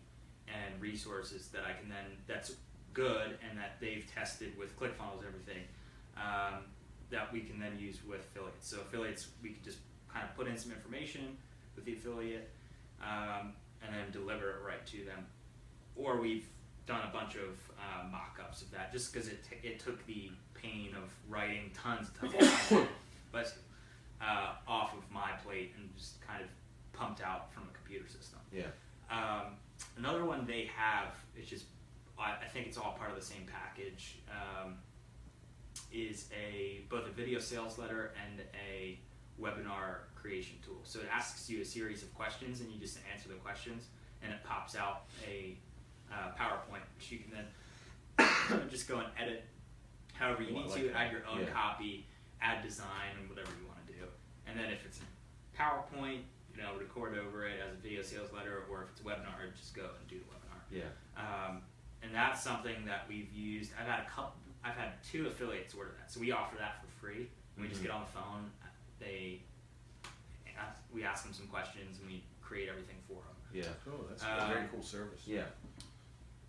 and resources that I can then, that's good and that they've tested with ClickFunnels and everything, that we can then use with affiliates. So affiliates, we can just kind of put in some information with the affiliate, and then deliver it right to them. Or we've done a bunch of mock-ups of that, just because it took the pain of writing tons of content, but off of my plate and just kind of pumped out from a computer system. Another one they have, it's just, I think it's all part of the same package, is both a video sales letter and a webinar creation tool. So it asks you a series of questions and you just answer the questions and it pops out a PowerPoint, which you can then just go and edit however you need to, add your own copy, add design and whatever you want to do. And then if it's a PowerPoint, record over it as a video sales letter, or if it's a webinar, just go and do the webinar. And that's something that we've used. I've had 2 affiliates order that. So we offer that for free. We just get on the phone. We ask them some questions and we create everything for them. Cool. That's a very cool service.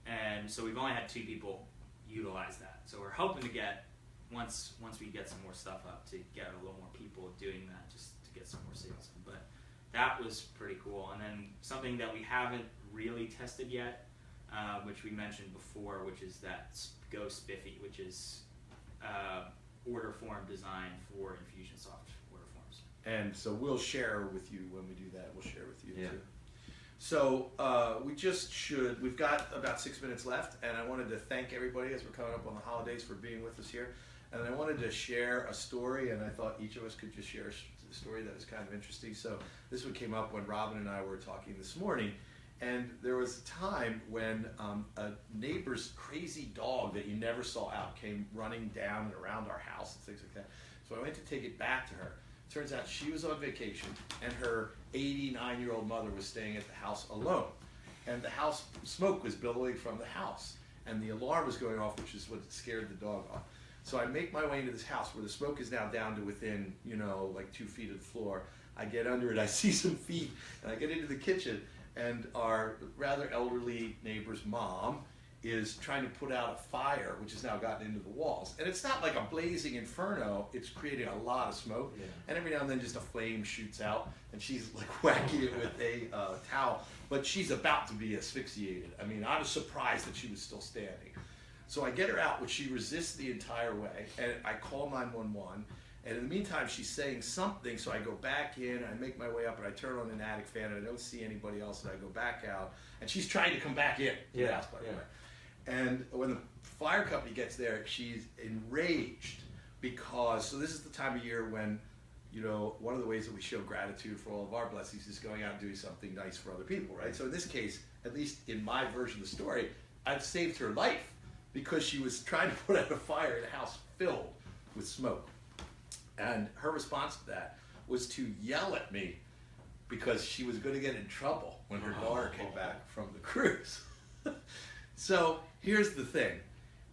And so we've only had 2 people utilize that. So we're hoping to get, once we get some more stuff up, to get a little more people doing that, just to get some more sales in. But that was pretty cool. And then something that we haven't really tested yet, which we mentioned before, which is that GoSpiffy, which is order form design for Infusionsoft order forms. And so we'll share with you when we do that. We'll share with you too. So we've got about 6 minutes left, and I wanted to thank everybody as we're coming up on the holidays for being with us here. And I wanted to share a story, and I thought each of us could just share a story that was kind of interesting. So this one came up when Robin and I were talking this morning, and there was a time when a neighbor's crazy dog that you never saw out came running down and around our house and things like that. So I went to take it back to her. Turns out she was on vacation, and her 89-year-old mother was staying at the house alone. And the house, smoke was billowing from the house, and the alarm was going off, which is what scared the dog off. So I make my way into this house where the smoke is now down to within, like 2 feet of the floor. I get under it, I see some feet, and I get into the kitchen, and our rather elderly neighbor's mom is trying to put out a fire, which has now gotten into the walls. And it's not like a blazing inferno, it's creating a lot of smoke. Yeah. And every now and then just a flame shoots out, and she's like whacking it with a towel. But she's about to be asphyxiated. I mean, I was surprised that she was still standing. So I get her out, but she resists the entire way, and I call 911. And in the meantime, she's saying something, so I go back in, I make my way up, and I turn on an attic fan, and I don't see anybody else, and I go back out. And she's trying to come back in to the house, by the way. And when the fire company gets there, she's enraged because, so this is the time of year when, one of the ways that we show gratitude for all of our blessings is going out and doing something nice for other people, right? So in this case, at least in my version of the story, I've saved her life because she was trying to put out a fire in a house filled with smoke. And her response to that was to yell at me because she was going to get in trouble when her daughter came back from the cruise. So here's the thing.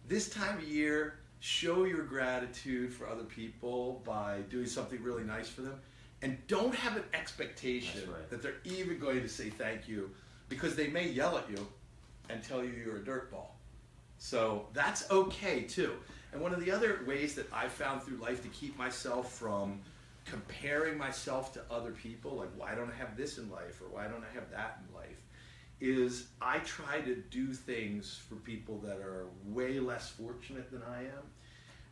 This time of year, show your gratitude for other people by doing something really nice for them. And don't have an expectation that they're even going to say thank you, because they may yell at you and tell you you're a dirtball. So that's okay too. And one of the other ways that I've found through life to keep myself from comparing myself to other people, like why don't I have this in life or why don't I have that in life, is I try to do things for people that are way less fortunate than I am.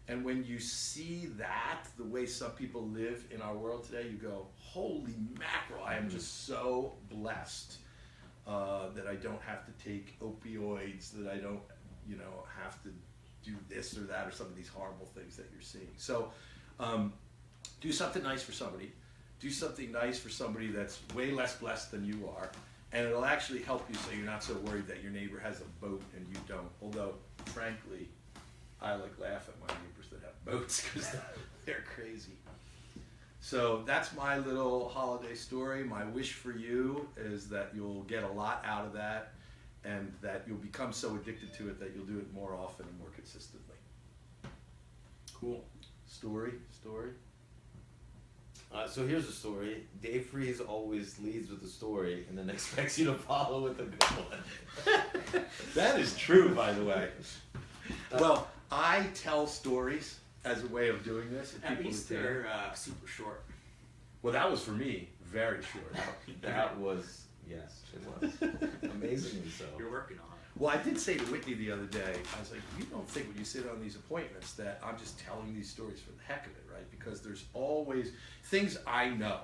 And when you see that, the way some people live in our world today, you go, holy mackerel, I am just so blessed that I don't have to take opioids, that I don't, have to do this or that or some of these horrible things that you're seeing. So do something nice for somebody. Do something nice for somebody that's way less blessed than you are. And it'll actually help you so you're not so worried that your neighbor has a boat and you don't. Although, frankly, I laugh at my neighbors that have boats because they're crazy. So that's my little holiday story. My wish for you is that you'll get a lot out of that and that you'll become so addicted to it that you'll do it more often and more consistently. Cool. Story? So here's a story. Dave Freeze always leads with a story and then expects you to follow with a good one. That is true, by the way. Well, I tell stories as a way of doing this. At least they're super short. Well, that was for me, very short. That was, yes, it was. Amazingly so. You're working on it. Well, I did say to Whitney the other day, I was like, you don't think when you sit on these appointments that I'm just telling these stories for the heck of it, right? Because there's always things I know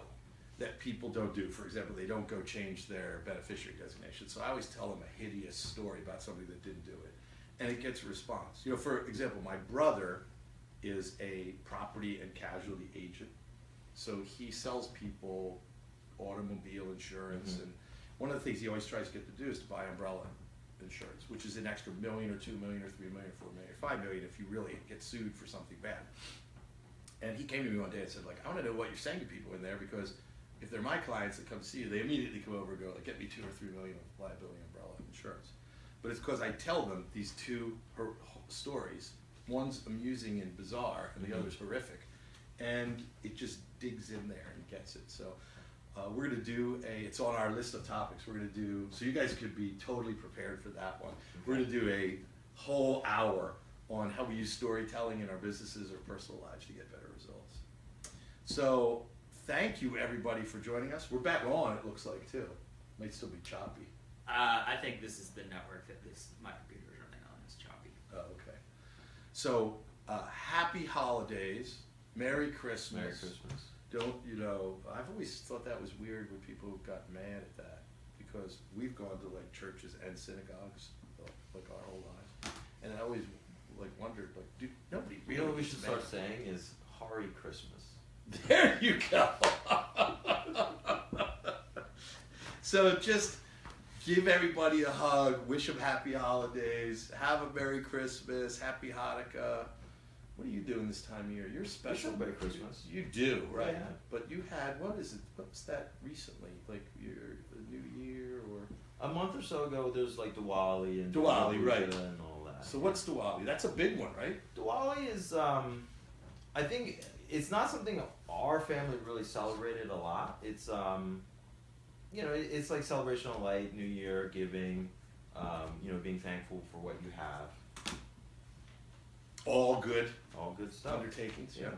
that people don't do. For example, they don't go change their beneficiary designation. So I always tell them a hideous story about somebody that didn't do it. And it gets a response. For example, my brother is a property and casualty agent. So he sells people automobile insurance. And one of the things he always tries to get to do is to buy umbrella insurance, which is an extra $1 million or $2 million or $3 million or $4 million or $5 million if you really get sued for something bad. And he came to me one day and said, I want to know what you're saying to people in there, because if they're my clients that come see you, they immediately come over and go, get me $2 or $3 million of liability umbrella insurance. But it's because I tell them these two stories. One's amusing and bizarre, and the other's horrific. And it just digs in there and gets it. So we're going to do it's on our list of topics. We're going to do, so you guys could be totally prepared for that one. We're going to do a whole hour on how we use storytelling in our businesses or personal lives to get better results. So thank you, everybody, for joining us. We're back on, it looks like, too. Might still be choppy. I think this is the network that my computer is running on. It's choppy. Oh, okay. So happy holidays. Merry Christmas. Merry Christmas. Don't, I've always thought that was weird when people got mad at that, because we've gone to like churches and synagogues like our whole lives, and I always like wondered like, dude, nobody You really. know what we gets should mad. start saying is Hare Christmas. There you go. So just give everybody a hug, wish them happy holidays, have a Merry Christmas, Happy Hanukkah. What are you doing this time of year? You're special. Merry Christmas. You do, right? Yeah. But you had, what is it? What's that recently? Like the New Year or? A month or so ago, there's like Diwali and Diwali, Durga right. Puja and all that. So what's Diwali? That's a big one, right? Diwali is, I think it's not something our family really celebrated a lot. It's, you know, it's like celebration of light, New Year, giving, you know, being thankful for what you have. All good All good stuff. undertakings. Yeah.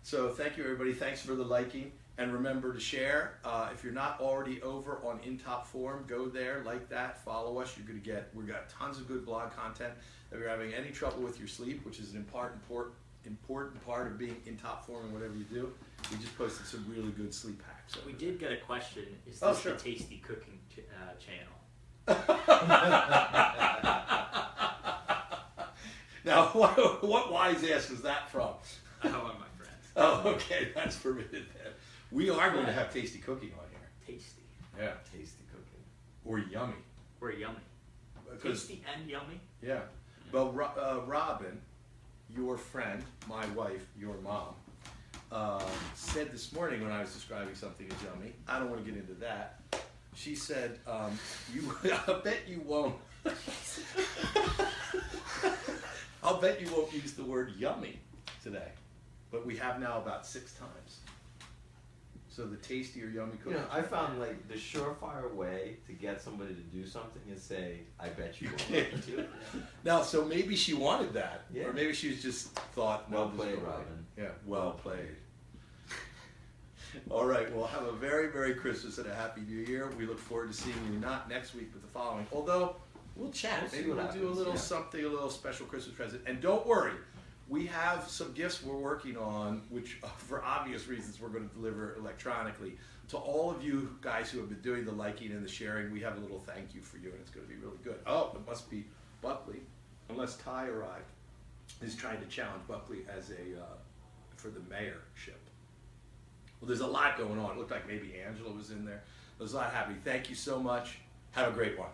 So thank you, everybody. Thanks for the liking. And remember to share. If you're not already over on In Top Form, go there, like that, follow us. You're going to get, we've got tons of good blog content. If you're having any trouble with your sleep, which is an important part of being in top form in whatever you do, we just posted some really good sleep hacks. We did get a question. Is Oh, this sure. the Tasty Cooking channel? Now, what wise ass was that from? One of my friends. Oh, okay, that's permitted then. We are going to have tasty cooking on here. Tasty. Yeah. Tasty cooking. Or yummy. We're yummy. 'Cause- Tasty and yummy. Yeah. But Robin, your friend, my wife, your mom, said this morning when I was describing something as yummy, I don't want to get into that. She said, I bet you won't. I'll bet you won't use the word yummy today. But we have now about 6 times. So the tasty or yummy You cooking. know, I found like the surefire way to get somebody to do something is say, I bet you will. Now, so maybe she wanted that. Yeah. Or maybe she was just thought, Well no, this played, is all right. Robin. Yeah, well played. All right, well, have a very Merry Christmas and a Happy New Year. We look forward to seeing you not next week, but the following. Although, we'll chat. We'll see Maybe what we'll do a happens, little yeah. something, a little special Christmas present. And don't worry, we have some gifts we're working on, which for obvious reasons we're going to deliver electronically. To all of you guys who have been doing the liking and the sharing, we have a little thank you for you, and it's going to be really good. Oh, it must be Buckley, unless Ty arrived, is trying to challenge Buckley as for the mayorship. Well, there's a lot going on. It looked like maybe Angela was in there. There's a lot happening. Thank you so much. Have a great one.